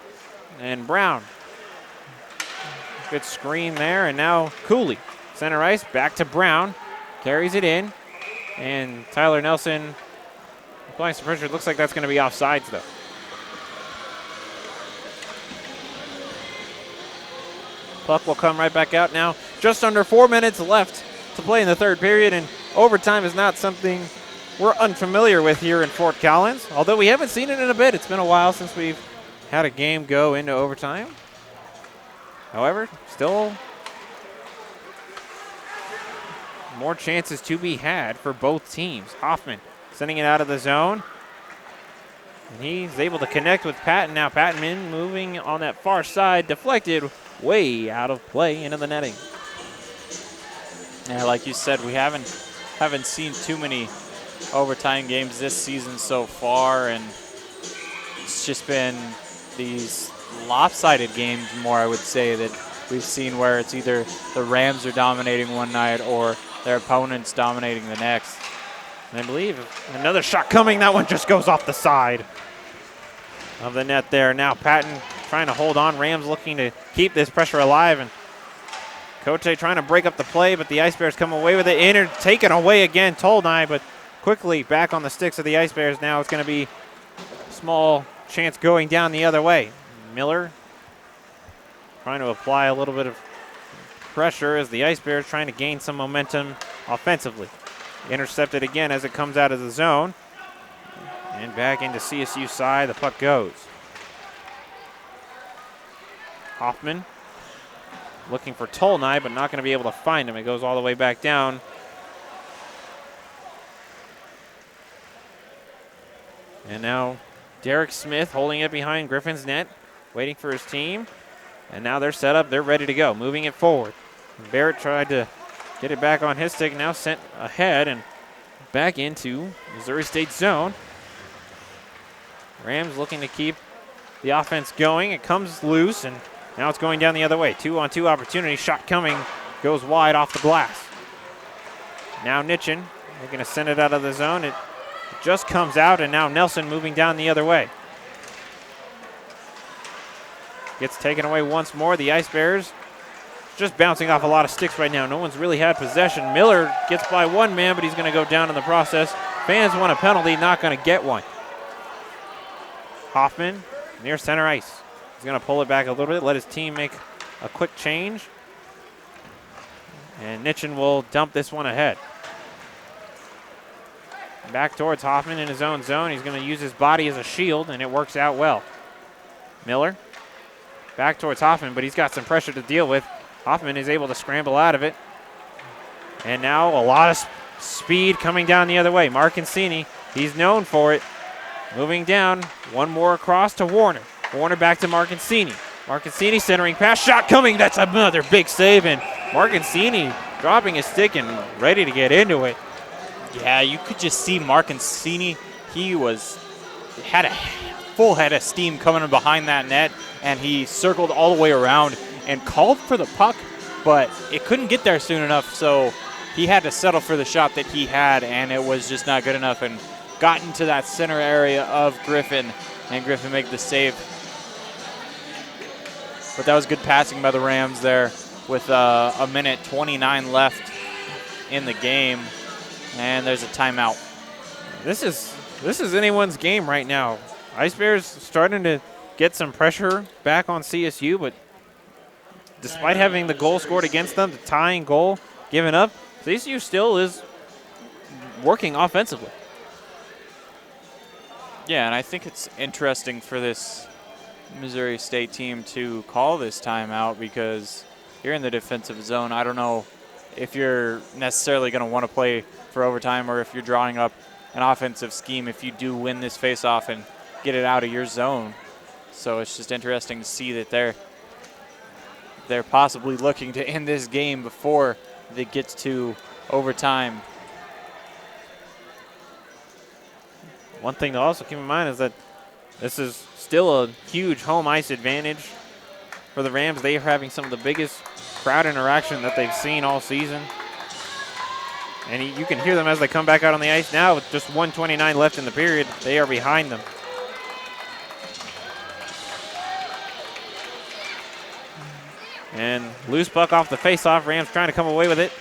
And Brown. Good screen there, and now Cooley. Center ice, back to Brown. Carries it in. And Tyler Nelson applying some pressure. Looks like that's going to be offsides, though. Puck will come right back out now. Just under 4 minutes left to play in the third period, and overtime is not something we're unfamiliar with here in Fort Collins, although we haven't seen it in a bit. It's been a while since we've had a game go into overtime. However, still more chances to be had for both teams. Hoffman sending it out of the zone. And he's able to connect with Patton. Now Patton moving on that far side, deflected way out of play into the netting. Yeah, like you said, we haven't seen too many overtime games this season so far, and it's just been these lopsided games more, I would say, that we've seen where it's either the Rams are dominating one night or their opponents dominating the next. And I believe another shot coming. That one just goes off the side of the net there. Now Patton trying to hold on. Rams looking to keep this pressure alive, and Cote trying to break up the play, but the Ice Bears come away with it. Taken away again, Tolnai, but quickly back on the sticks of the Ice Bears. Now it's going to be a small chance going down the other way. Miller trying to apply a little bit of pressure as the Ice Bears trying to gain some momentum offensively. Intercepted again as it comes out of the zone. And back into CSU side, the puck goes. Hoffman looking for Tolnai, but not going to be able to find him. It goes all the way back down. And now Derek Smith holding it behind Griffin's net, waiting for his team. And now they're set up. They're ready to go, moving it forward. Barrett tried to get it back on his stick, now sent ahead and back into Missouri State zone. Rams looking to keep the offense going. It comes loose, and Now it's going down the other way. 2-on-2 opportunity. Shot coming. Goes wide off the glass. Now Nitchin. They're going to send it out of the zone. It just comes out, and now Nelson moving down the other way. Gets taken away once more. The Ice Bears just bouncing off a lot of sticks right now. No one's really had possession. Miller gets by one man, but he's going to go down in the process. Fans want a penalty, not going to get one. Hoffman near center ice. He's going to pull it back a little bit, let his team make a quick change. And Nitchin will dump this one ahead. Back towards Hoffman in his own zone. He's going to use his body as a shield, and it works out well. Miller back towards Hoffman, but he's got some pressure to deal with. Hoffman is able to scramble out of it. And now a lot of speed coming down the other way. Marcancini, he's known for it. Moving down, one more across to Warner. Warner back to Marcancini. Marcancini centering pass, shot coming. That's another big save, and Marcancini dropping his stick and ready to get into it. Yeah, you could just see Marcancini. He had a full head of steam coming in behind that net, and he circled all the way around and called for the puck, but it couldn't get there soon enough, so he had to settle for the shot that he had, and it was just not good enough, and got into that center area of Griffin, and Griffin made the save. But that was good passing by the Rams there with a minute 29 left in the game. And there's a timeout. This is anyone's game right now. Ice Bears starting to get some pressure back on CSU, but despite having the goal scored against them, the tying goal given up, CSU still is working offensively. Yeah, and I think it's interesting for this Missouri State team to call this timeout because you're in the defensive zone. I don't know if you're necessarily going to want to play for overtime or if you're drawing up an offensive scheme if you do win this faceoff and get it out of your zone. So it's just interesting to see that they're possibly looking to end this game before it gets to overtime. One thing to also keep in mind is that this is still a huge home ice advantage for the Rams. They are having some of the biggest crowd interaction that they've seen all season. And you can hear them as they come back out on the ice now with just 1:29 left in the period. They are behind them. And loose puck off the faceoff. Rams trying to come away with it.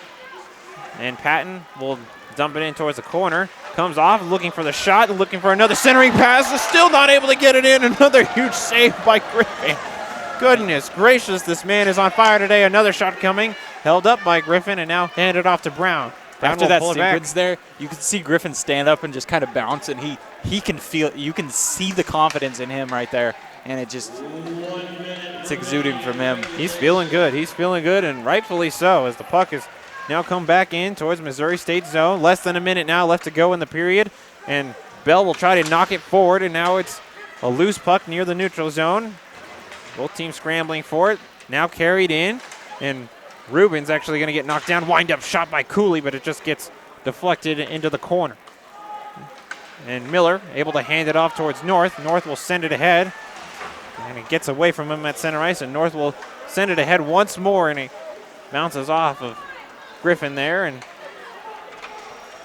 And Patton will dump it in towards the corner. Comes off, looking for the shot, looking for another centering pass. Is still not able to get it in. Another huge save by Griffin. Goodness gracious, this man is on fire today. Another shot coming. Held up by Griffin and now handed off to Brown. After that sequence there, you can see Griffin stand up and just kind of bounce, and he can feel, you can see the confidence in him right there, and it's exuding from him. He's feeling good. He's feeling good, and rightfully so, as the puck has now come back in towards Missouri State zone. Less than a minute now left to go in the period, and Bell will try to knock it forward, and now it's a loose puck near the neutral zone. Both teams scrambling for it. Now carried in, and Rubin's actually going to get knocked down. Wind-up shot by Cooley, but it just gets deflected into the corner. And Miller able to hand it off towards North. North will send it ahead. And it gets away from him at center ice, and North will send it ahead once more, and it bounces off of Griffin there. And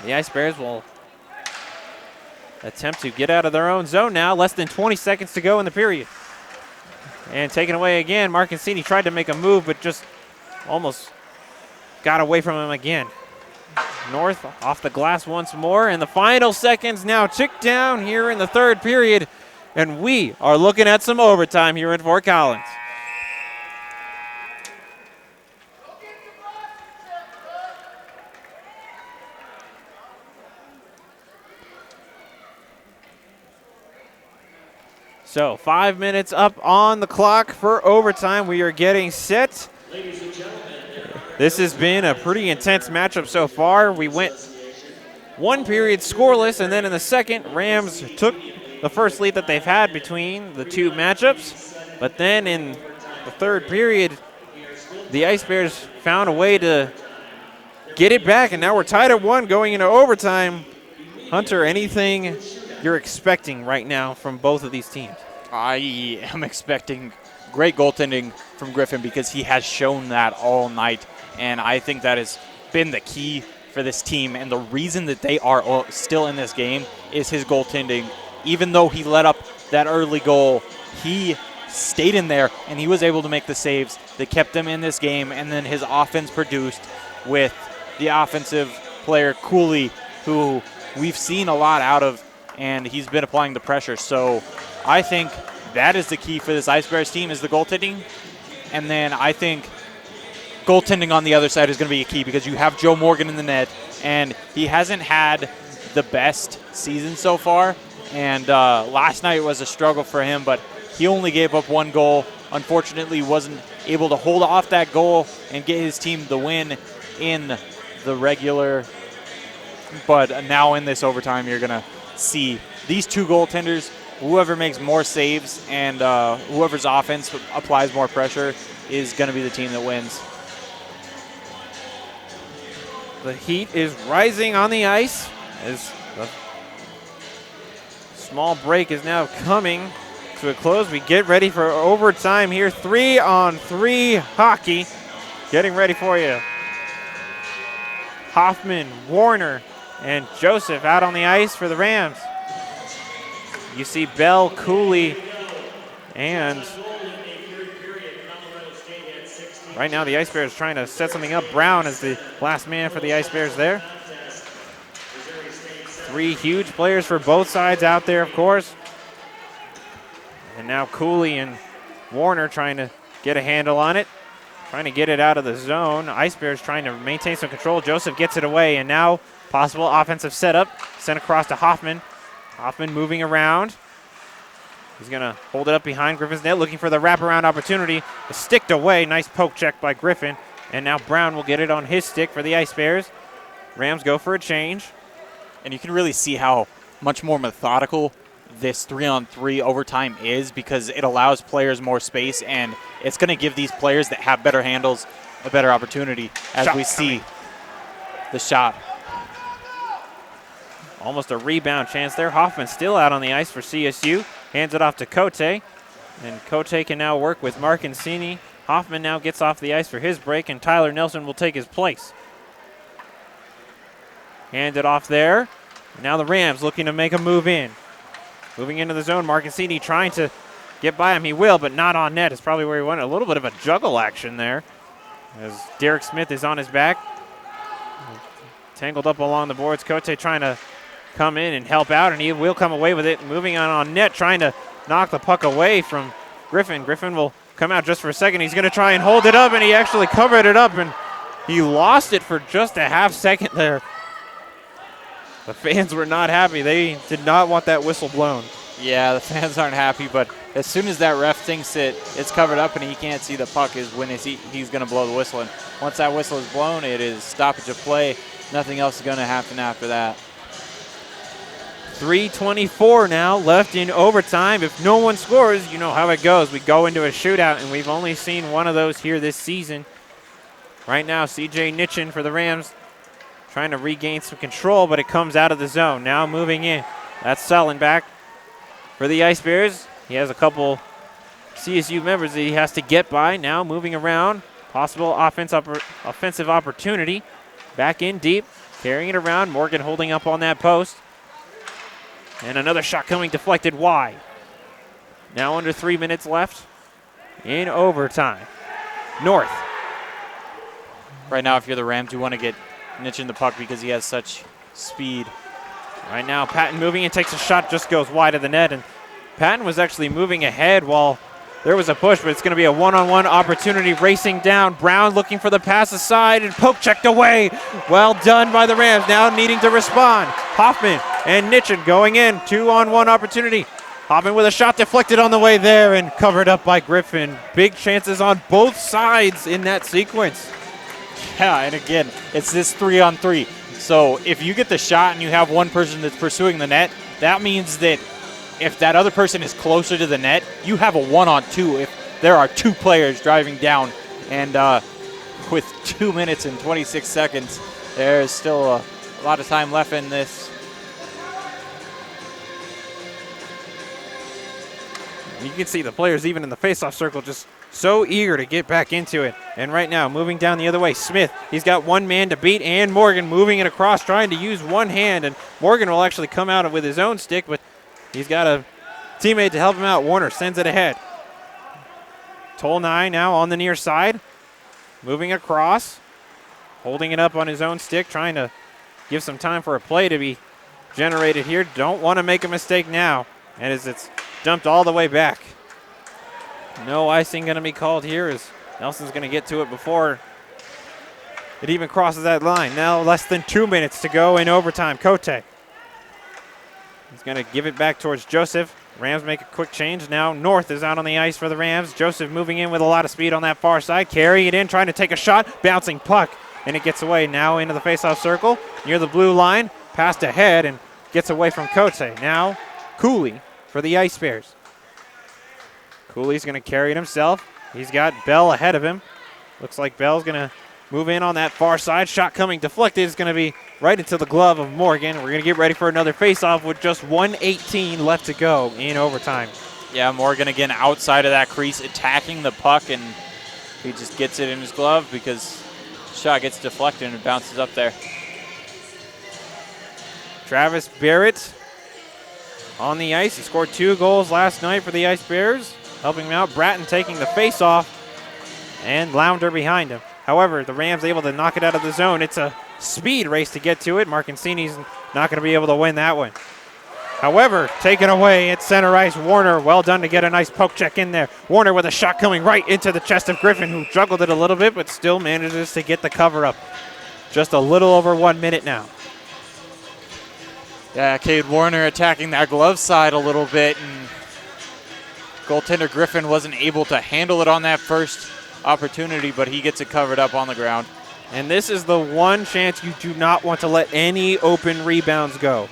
the Ice Bears will attempt to get out of their own zone now. Less than 20 seconds to go in the period. And taken away again. Marcancini tried to make a move, but just almost got away from him again. North off the glass once more, and the final seconds now tick down here in the third period, and we are looking at some overtime here in Fort Collins. So 5 minutes up on the clock for overtime. We are getting set. This has been a pretty intense matchup so far. We went one period scoreless, and then in the second, Rams took the first lead that they've had between the two matchups. But then in the third period, the Ice Bears found a way to get it back, and now we're tied at one going into overtime. Hunter, anything you're expecting right now from both of these teams? I am expecting great goaltending from Griffin because he has shown that all night. And I think that has been the key for this team. And the reason that they are still in this game is his goaltending. Even though he let up that early goal, he stayed in there and he was able to make the saves that kept them in this game. And then his offense produced with the offensive player Cooley, who we've seen a lot out of, and he's been applying the pressure. So I think that is the key for this Ice Bears team, is the goaltending. And then I think goaltending on the other side is going to be a key because you have Joe Morgan in the net, and he hasn't had the best season so far. And last night was a struggle for him, but he only gave up one goal. Unfortunately, wasn't able to hold off that goal and get his team the win in the regular. But now in this overtime, you're going to see these two goaltenders. Whoever makes more saves and whoever's offense applies more pressure is going to be the team that wins. The heat is rising on the ice as the small break is now coming to a close. We get ready for overtime here. 3-on-3 hockey. Getting ready for you. Hoffman, Warner, and Joseph out on the ice for the Rams. You see Bell, Cooley, and right now the Ice Bears trying to set something up. Brown is the last man for the Ice Bears there. Three huge players for both sides out there, of course. And now Cooley and Warner trying to get a handle on it, trying to get it out of the zone. Ice Bears trying to maintain some control. Joseph gets it away, and now possible offensive setup. Sent across to Hoffman. Hoffman moving around. He's going to hold it up behind Griffin's net, looking for the wraparound opportunity. It's sticked away. Nice poke check by Griffin. And now Brown will get it on his stick for the Ice Bears. Rams go for a change. And you can really see how much more methodical this 3-on-3 overtime is, because it allows players more space, and it's going to give these players that have better handles a better opportunity as we see the shot. Almost a rebound chance there. Hoffman still out on the ice for CSU. Hands it off to Cote. And Cote can now work with Marcancini. Hoffman now gets off the ice for his break, and Tyler Nelson will take his place. Hand it off there. And now the Rams looking to make a move in. Moving into the zone. Marcancini trying to get by him. He will, but not on net. It's probably where he wanted. A little bit of a juggle action there as Derek Smith is on his back. Tangled up along the boards. Cote trying to come in and help out, and he will come away with it. Moving on net, trying to knock the puck away from Griffin. Griffin will come out just for a second. He's going to try and hold it up, and he actually covered it up, and he lost it for just a half second there. The fans were not happy. They did not want that whistle blown. Yeah, the fans aren't happy, but as soon as that ref thinks it's covered up and he can't see the puck is when he's going to blow the whistle. And once that whistle is blown, it is stoppage of play. Nothing else is going to happen after that. 3:24 now left in overtime. If no one scores, you know how it goes. We go into a shootout, and we've only seen one of those here this season. Right now, C.J. Nitchin for the Rams trying to regain some control, but it comes out of the zone. Now moving in. That's Sullen back for the Ice Bears. He has a couple CSU members that he has to get by. Now moving around. Possible offensive opportunity. Back in deep. Carrying it around. Morgan holding up on that post. And another shot coming deflected wide. Now under 3 minutes left in overtime. North. Right now, if you're the Rams, you want to get Nitchin the puck because he has such speed. Right now, Patton moving and takes a shot, just goes wide of the net. And Patton was actually moving ahead while there was a push, but it's going to be a one-on-one opportunity racing down. Brown looking for the pass aside and poke checked away. Well done by the Rams, now needing to respond. Hoffman and Nitchin going in, 2-on-1 opportunity. Hoffman with a shot deflected on the way there and covered up by Griffin. Big chances on both sides in that sequence. Yeah, and again, it's this 3-on-3. So if you get the shot and you have one person that's pursuing the net, that means that if that other person is closer to the net, you have a 1-on-2 if there are two players driving down. And with 2 minutes and 26 seconds, there is still a lot of time left in this. You can see the players even in the faceoff circle just so eager to get back into it. And right now, moving down the other way, Smith, he's got one man to beat, and Morgan moving it across, trying to use one hand. And Morgan will actually come out with his own stick, but he's got a teammate to help him out. Warner sends it ahead. Tolnai now on the near side, moving across, holding it up on his own stick, trying to give some time for a play to be generated here. Don't want to make a mistake now, and as it's dumped all the way back. No icing going to be called here as Nelson's going to get to it before it even crosses that line. Now less than 2 minutes to go in overtime. Cote. He's going to give it back towards Joseph. Rams make a quick change. Now North is out on the ice for the Rams. Joseph moving in with a lot of speed on that far side. Carrying it in, trying to take a shot. Bouncing puck, and it gets away now into the faceoff circle near the blue line. Passed ahead and gets away from Cote. Now Cooley for the Ice Bears. Cooley's going to carry it himself. He's got Bell ahead of him. Looks like Bell's going to move in on that far side. Shot coming deflected. It's going to be right into the glove of Morgan. We're going to get ready for another faceoff with just 1:18 left to go in overtime. Yeah, Morgan again outside of that crease, attacking the puck, and he just gets it in his glove because the shot gets deflected and it bounces up there. Travis Barrett on the ice. He scored 2 goals last night for the Ice Bears. Helping him out, Bratton taking the face-off, and Lounder behind him. However, the Rams able to knock it out of the zone. It's a speed race to get to it. Marcancini's not going to be able to win that one. However, taken away at center ice, Warner, well done to get a nice poke check in there. Warner with a shot coming right into the chest of Griffin, who juggled it a little bit, but still manages to get the cover up. Just a little over 1 minute now. Yeah, Cade Warner attacking that glove side a little bit, and goaltender Griffin wasn't able to handle it on that first opportunity, but he gets it covered up on the ground. And this is the one chance you do not want to let any open rebounds go.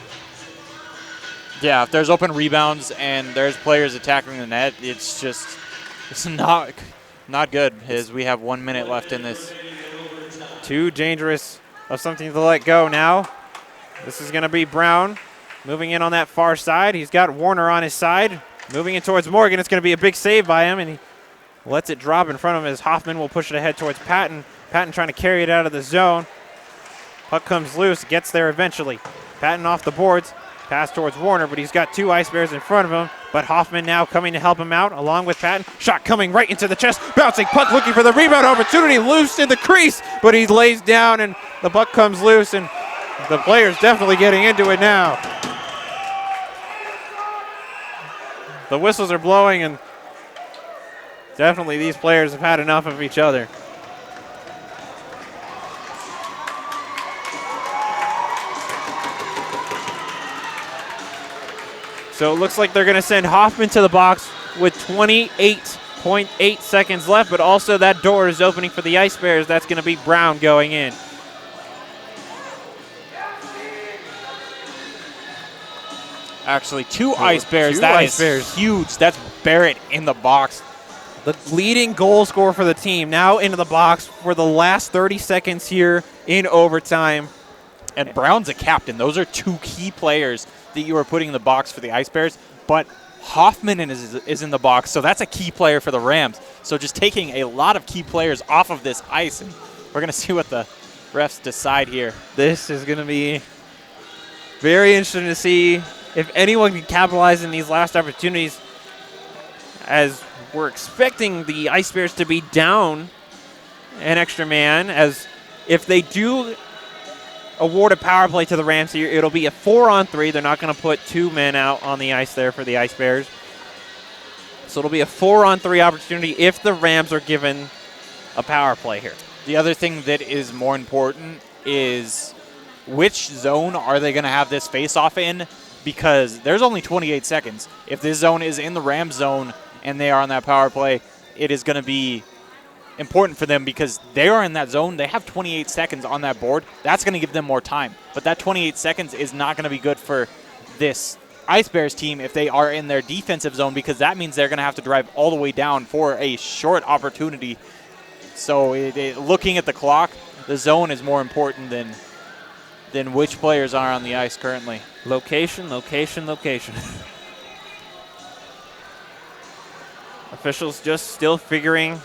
Yeah, if there's open rebounds and there's players attacking the net, it's not good, as we have 1 minute left in this. Too dangerous of something to let go now. This is going to be Brown moving in on that far side. He's got Warner on his side. Moving in towards Morgan. It's going to be a big save by him, and he lets it drop in front of him as Hoffman will push it ahead towards Patton. Patton trying to carry it out of the zone. Puck comes loose, gets there eventually. Patton off the boards. Pass towards Warner, but he's got 2 Ice Bears in front of him. But Hoffman now coming to help him out along with Patton. Shot coming right into the chest. Bouncing puck looking for the rebound opportunity. Loose in the crease, but he lays down and the puck comes loose, and the player's definitely getting into it now. The whistles are blowing, and definitely these players have had enough of each other. So it looks like they're going to send Hoffman to the box with 28.8 seconds left, but also that door is opening for the Ice Bears. That's going to be Brown going in. Actually, 2 Ice Bears. 2 That Ice is Bears. huge. That's Barrett in the box. The leading goal scorer for the team now into the box for the last 30 seconds here in overtime. And Brown's a captain. Those are 2 key players that you are putting in the box for the Ice Bears. But Hoffman is in the box, so that's a key player for the Rams. So just taking a lot of key players off of this ice, and we're going to see what the refs decide here. This is going to be very interesting to see if anyone can capitalize in these last opportunities, as we're expecting the Ice Bears to be down an extra man, as if they do award a power play to the Rams here, it'll be a 4-on-3. They're not going to put 2 men out on the ice there for the Ice Bears. So it'll be a 4-on-3 opportunity if the Rams are given a power play here. The other thing that is more important is which zone are they going to have this face-off in, because there's only 28 seconds. If this zone is in the Rams zone and they are on that power play, it is going to be important for them because they are in that zone. They have 28 seconds on that board. That's going to give them more time. But that 28 seconds is not going to be good for this Ice Bears team if they are in their defensive zone, because that means they're going to have to drive all the way down for a short opportunity. So looking at the clock, the zone is more important than which players are on the ice currently. Location, location, location. Officials just still figuring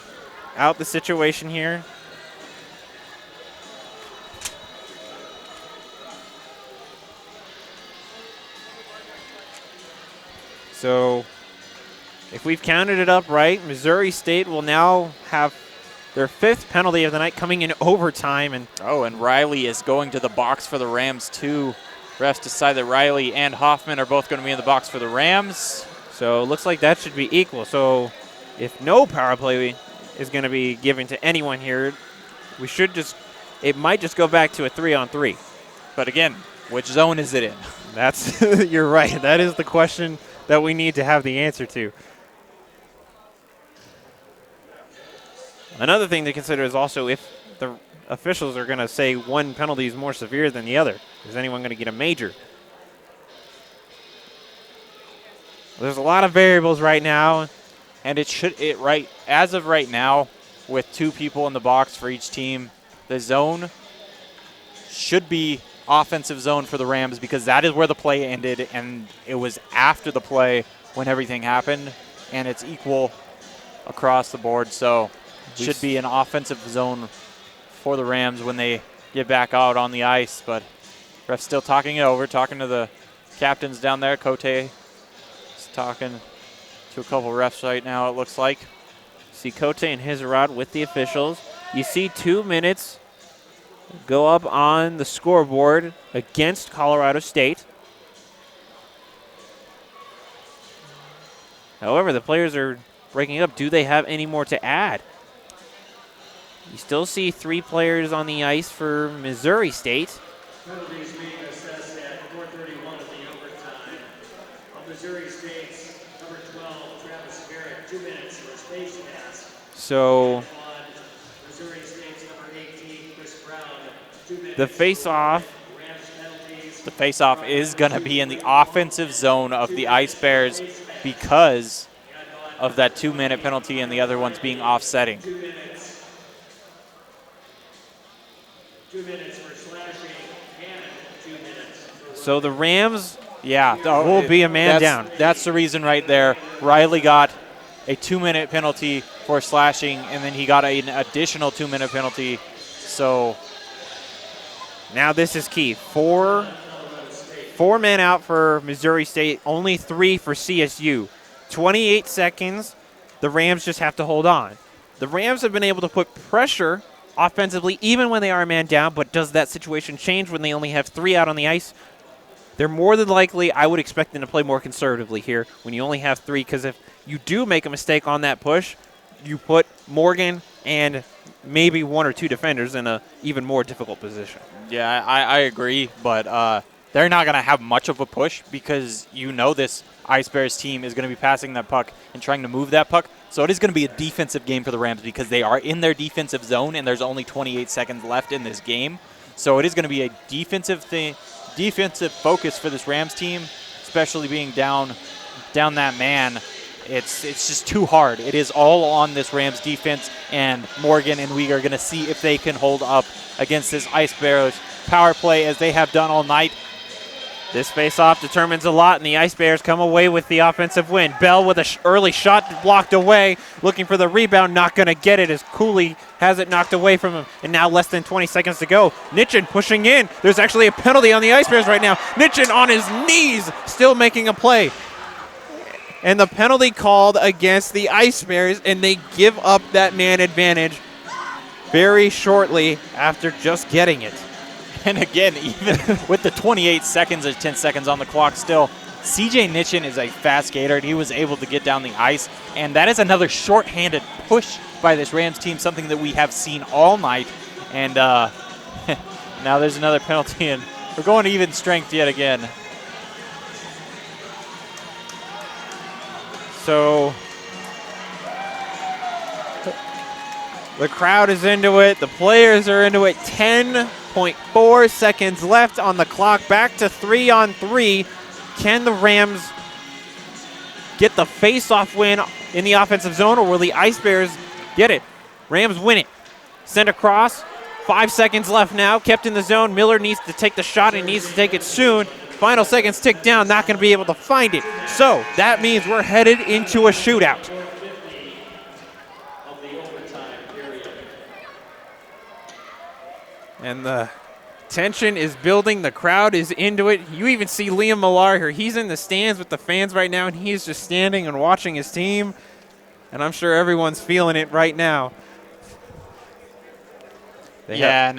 out the situation here. So if we've counted it up right, Missouri State will now have their 5th penalty of the night coming in overtime. And Riley is going to the box for the Rams too. Refs decide that Riley and Hoffman are both going to be in the box for the Rams. So it looks like that should be equal. So if no power play is going to be given to anyone here, it might just go back to a 3-on-3. But again, which zone is it in? That's, you're right. That is the question that we need to have the answer to. Another thing to consider is also if the officials are going to say one penalty is more severe than the other. Is anyone going to get a major? There's a lot of variables right now. And as of right now, with 2 people in the box for each team, the zone should be offensive zone for the Rams because that is where the play ended, and it was after the play when everything happened, and it's equal across the board. So it should be an offensive zone for the Rams when they get back out on the ice. But ref's still talking it over, talking to the captains down there. Cote is talking to a couple refs right now, it looks like. See Cote and Hizarad with the officials. You see 2 minutes go up on the scoreboard against Colorado State. However, the players are breaking up. Do they have any more to add? You still see 3 players on the ice for Missouri State. Penalties being assessed at 4:31 of the overtime. On Missouri State's number 12, Travis Garrett, 2 minutes for his face mask. So On Missouri State's number 18, Chris Brown, 2 minutes. the face-off. Rams penalties. The faceoff is going to be in the offensive zone of the Ice Bears because of that 2-minute penalty and the other ones being offsetting. 2 minutes. 2 minutes for slashing. Cannon, 2 minutes. So the Rams Yeah, will be a man down. That's the reason right there. Riley got a 2-minute penalty for slashing, and then he got an additional 2-minute penalty. So now this is key. Four men out for Missouri State, only 3 for CSU. 28 seconds. The Rams just have to hold on. The Rams have been able to put pressure offensively even when they are a man down, but does that situation change when they only have 3 out on the ice? They're more than likely, I would expect them to play more conservatively here when you only have 3, because if you do make a mistake on that push, you put Morgan and maybe 1 or 2 defenders in a even more difficult position. yeah, I agree, but they're not going to have much of a push because you know this Ice Bears team is going to be passing that puck and trying to move that puck. So it is going to be a defensive game for the Rams because they are in their defensive zone and there's only 28 seconds left in this game. So it is going to be a defensive focus for this Rams team, especially being down that man. It's just too hard. It is all on this Rams defense, and Morgan and we are going to see if they can hold up against this Ice Bears power play as they have done all night. This face-off determines a lot, and the Ice Bears come away with the offensive win. Bell with an early shot blocked away, looking for the rebound, not going to get it as Cooley has it knocked away from him. And now less than 20 seconds to go. Nitchin pushing in. There's actually a penalty on the Ice Bears right now. Nitchin on his knees, still making a play. And the penalty called against the Ice Bears, and they give up that man advantage very shortly after just getting it. And again, even with the 28 seconds or 10 seconds on the clock still, CJ Nitchin is a fast skater, and he was able to get down the ice. And that is another shorthanded push by this Rams team, something that we have seen all night. And now there's another penalty, and we're going to even strength yet again. So the crowd is into it. The players are into it. 10.4 seconds left on the clock. Back to 3-on-3. Can the Rams get the face-off win in the offensive zone, or will the Ice Bears get it? Rams win it. Send across. 5 seconds left now. Kept in the zone. Miller needs to take the shot. He needs to take it soon. Final seconds tick down. Not going to be able to find it. So that means we're headed into a shootout. And the tension is building. The crowd is into it. You even see Liam Millar here. He's in the stands with the fans right now, and he's just standing and watching his team. And I'm sure everyone's feeling it right now. And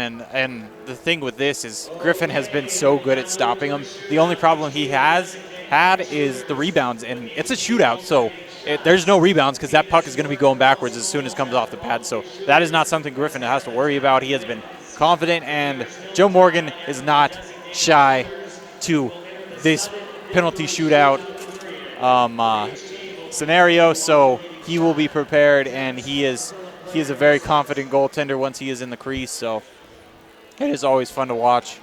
the thing with this is Griffin has been so good at stopping him. The only problem he has had is the rebounds, and it's a shootout, so there's no rebounds because that puck is going to be going backwards as soon as it comes off the pad. So that is not something Griffin has to worry about. He has been confident, and Joe Morgan is not shy to this penalty shootout scenario, so he will be prepared, and he is a very confident goaltender once he is in the crease, so it is always fun to watch.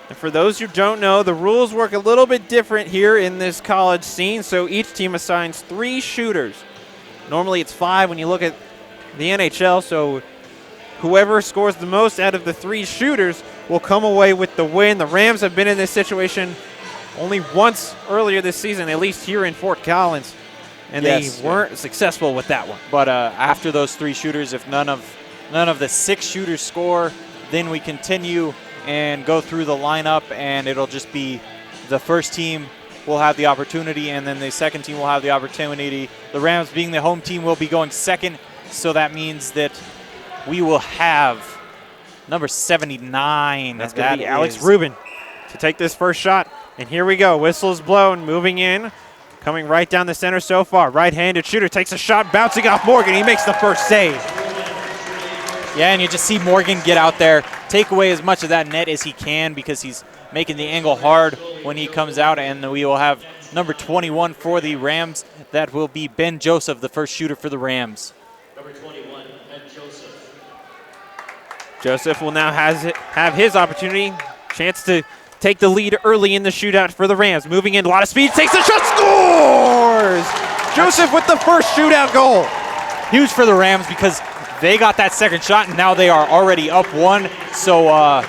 And for those who don't know, the rules work a little bit different here in this college scene, so each team assigns 3 shooters. Normally it's 5 when you look at the NHL, so whoever scores the most out of the 3 shooters will come away with the win. The Rams have been in this situation only once earlier this season, at least here in Fort Collins, and they weren't successful with that one. But after those 3 shooters, if none of the 6 shooters score, then we continue and go through the lineup, and it'll just be the first team will have the opportunity, and then the second team will have the opportunity. The Rams, being the home team, will be going second, so that means that we will have number 79. That's going to be Alex Rubin to take this first shot. And here we go. Whistle's blown, moving in, coming right down the center so far. Right-handed shooter takes a shot, bouncing off Morgan. He makes the first save. Yeah, and you just see Morgan get out there, take away as much of that net as he can because he's making the angle hard when he comes out, and we will have number 21 for the Rams. That will be Ben Joseph, the first shooter for the Rams. Number 21, Ben Joseph. Joseph will now have his opportunity, chance to take the lead early in the shootout for the Rams. Moving in, a lot of speed, takes a shot, scores! Joseph with the first shootout goal. Huge for the Rams because they got that second shot, and now they are already up 1. So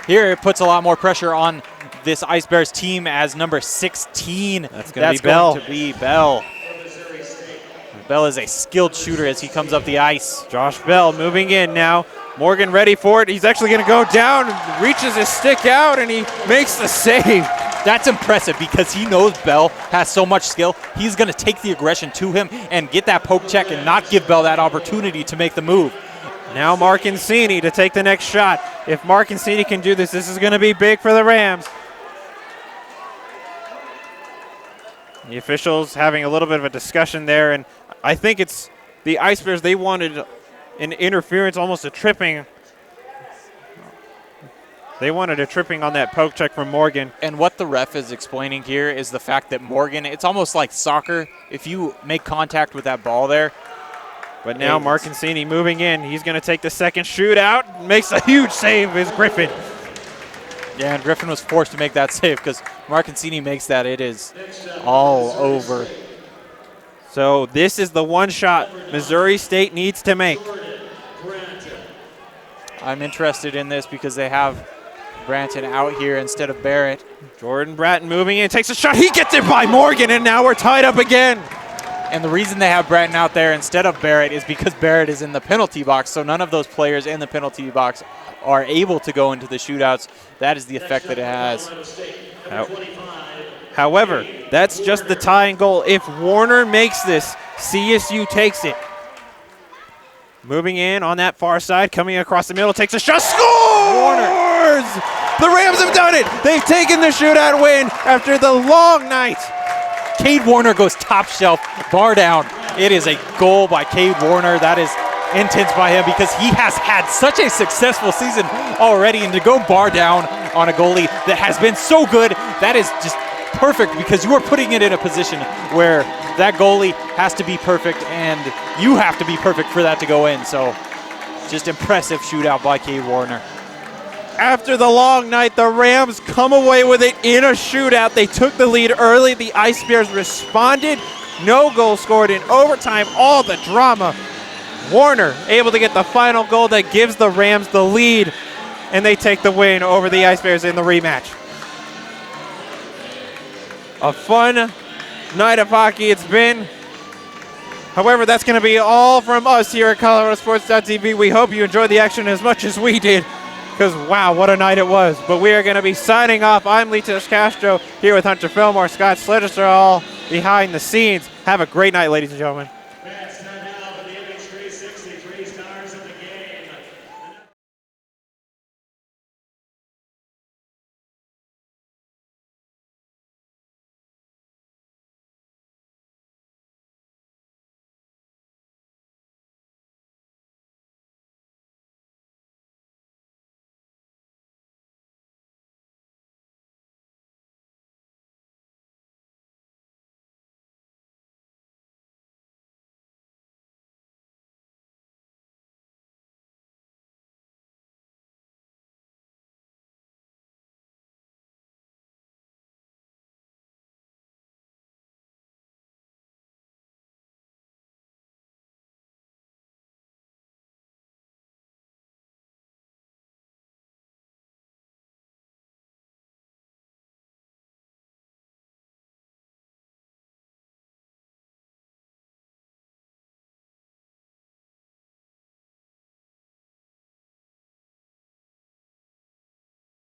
here it puts a lot more pressure on this Ice Bears team as number 16. That's going to be Bell. Bell is a skilled shooter as he comes up the ice. Josh Bell moving in now. Morgan ready for it. He's actually going to go down, reaches his stick out, and he makes the save. That's impressive because he knows Bell has so much skill. He's going to take the aggression to him and get that poke check and not give Bell that opportunity to make the move. Now Marcancini to take the next shot. If Marcancini can do this, this is going to be big for the Rams. The officials having a little bit of a discussion there, and I think it's the Ice Bears. They wanted an interference, almost a tripping. They wanted a tripping on that poke check from Morgan. And what the ref is explaining here is the fact that Morgan, it's almost like soccer. If you make contact with that ball there. But now Marcancini moving in. He's going to take the second shootout. Makes a huge save is Griffin. Yeah, and Griffin was forced to make that save because Marcancini makes that. It is all over. So this is the one shot Missouri State needs to make. I'm interested in this because they have Branton out here instead of Barrett. Jordan Bratton moving in, takes a shot. He gets it by Morgan, and now we're tied up again. And the reason they have Bratton out there instead of Barrett is because Barrett is in the penalty box, so none of those players in the penalty box are able to go into the shootouts. That is the effect that it has. However, that's just the tying goal. If Warner makes this, CSU takes it. Moving in on that far side, coming across the middle, takes a shot, scores! Warner. The Rams have done it. They've taken the shootout win after the long night. Cade Warner goes top shelf, bar down. It is a goal by Cade Warner. That is intense by him because he has had such a successful season already, and to go bar down on a goalie that has been so good, that is just perfect because you are putting it in a position where that goalie has to be perfect and you have to be perfect for that to go in. So just impressive shootout by Cade Warner. After the long night, the Rams come away with it in a shootout. They took the lead early. The Ice Bears responded. No goal scored in overtime. All the drama. Warner able to get the final goal that gives the Rams the lead, and they take the win over the Ice Bears in the rematch. A fun night of hockey it's been. However, that's going to be all from us here at ColoradoSports.TV. We hope you enjoyed the action as much as we did. because, wow, what a night it was. But we are going to be signing off. I'm Litos Castro here with Hunter Fillmore, Scott Sledger, all behind the scenes. Have a great night, ladies and gentlemen.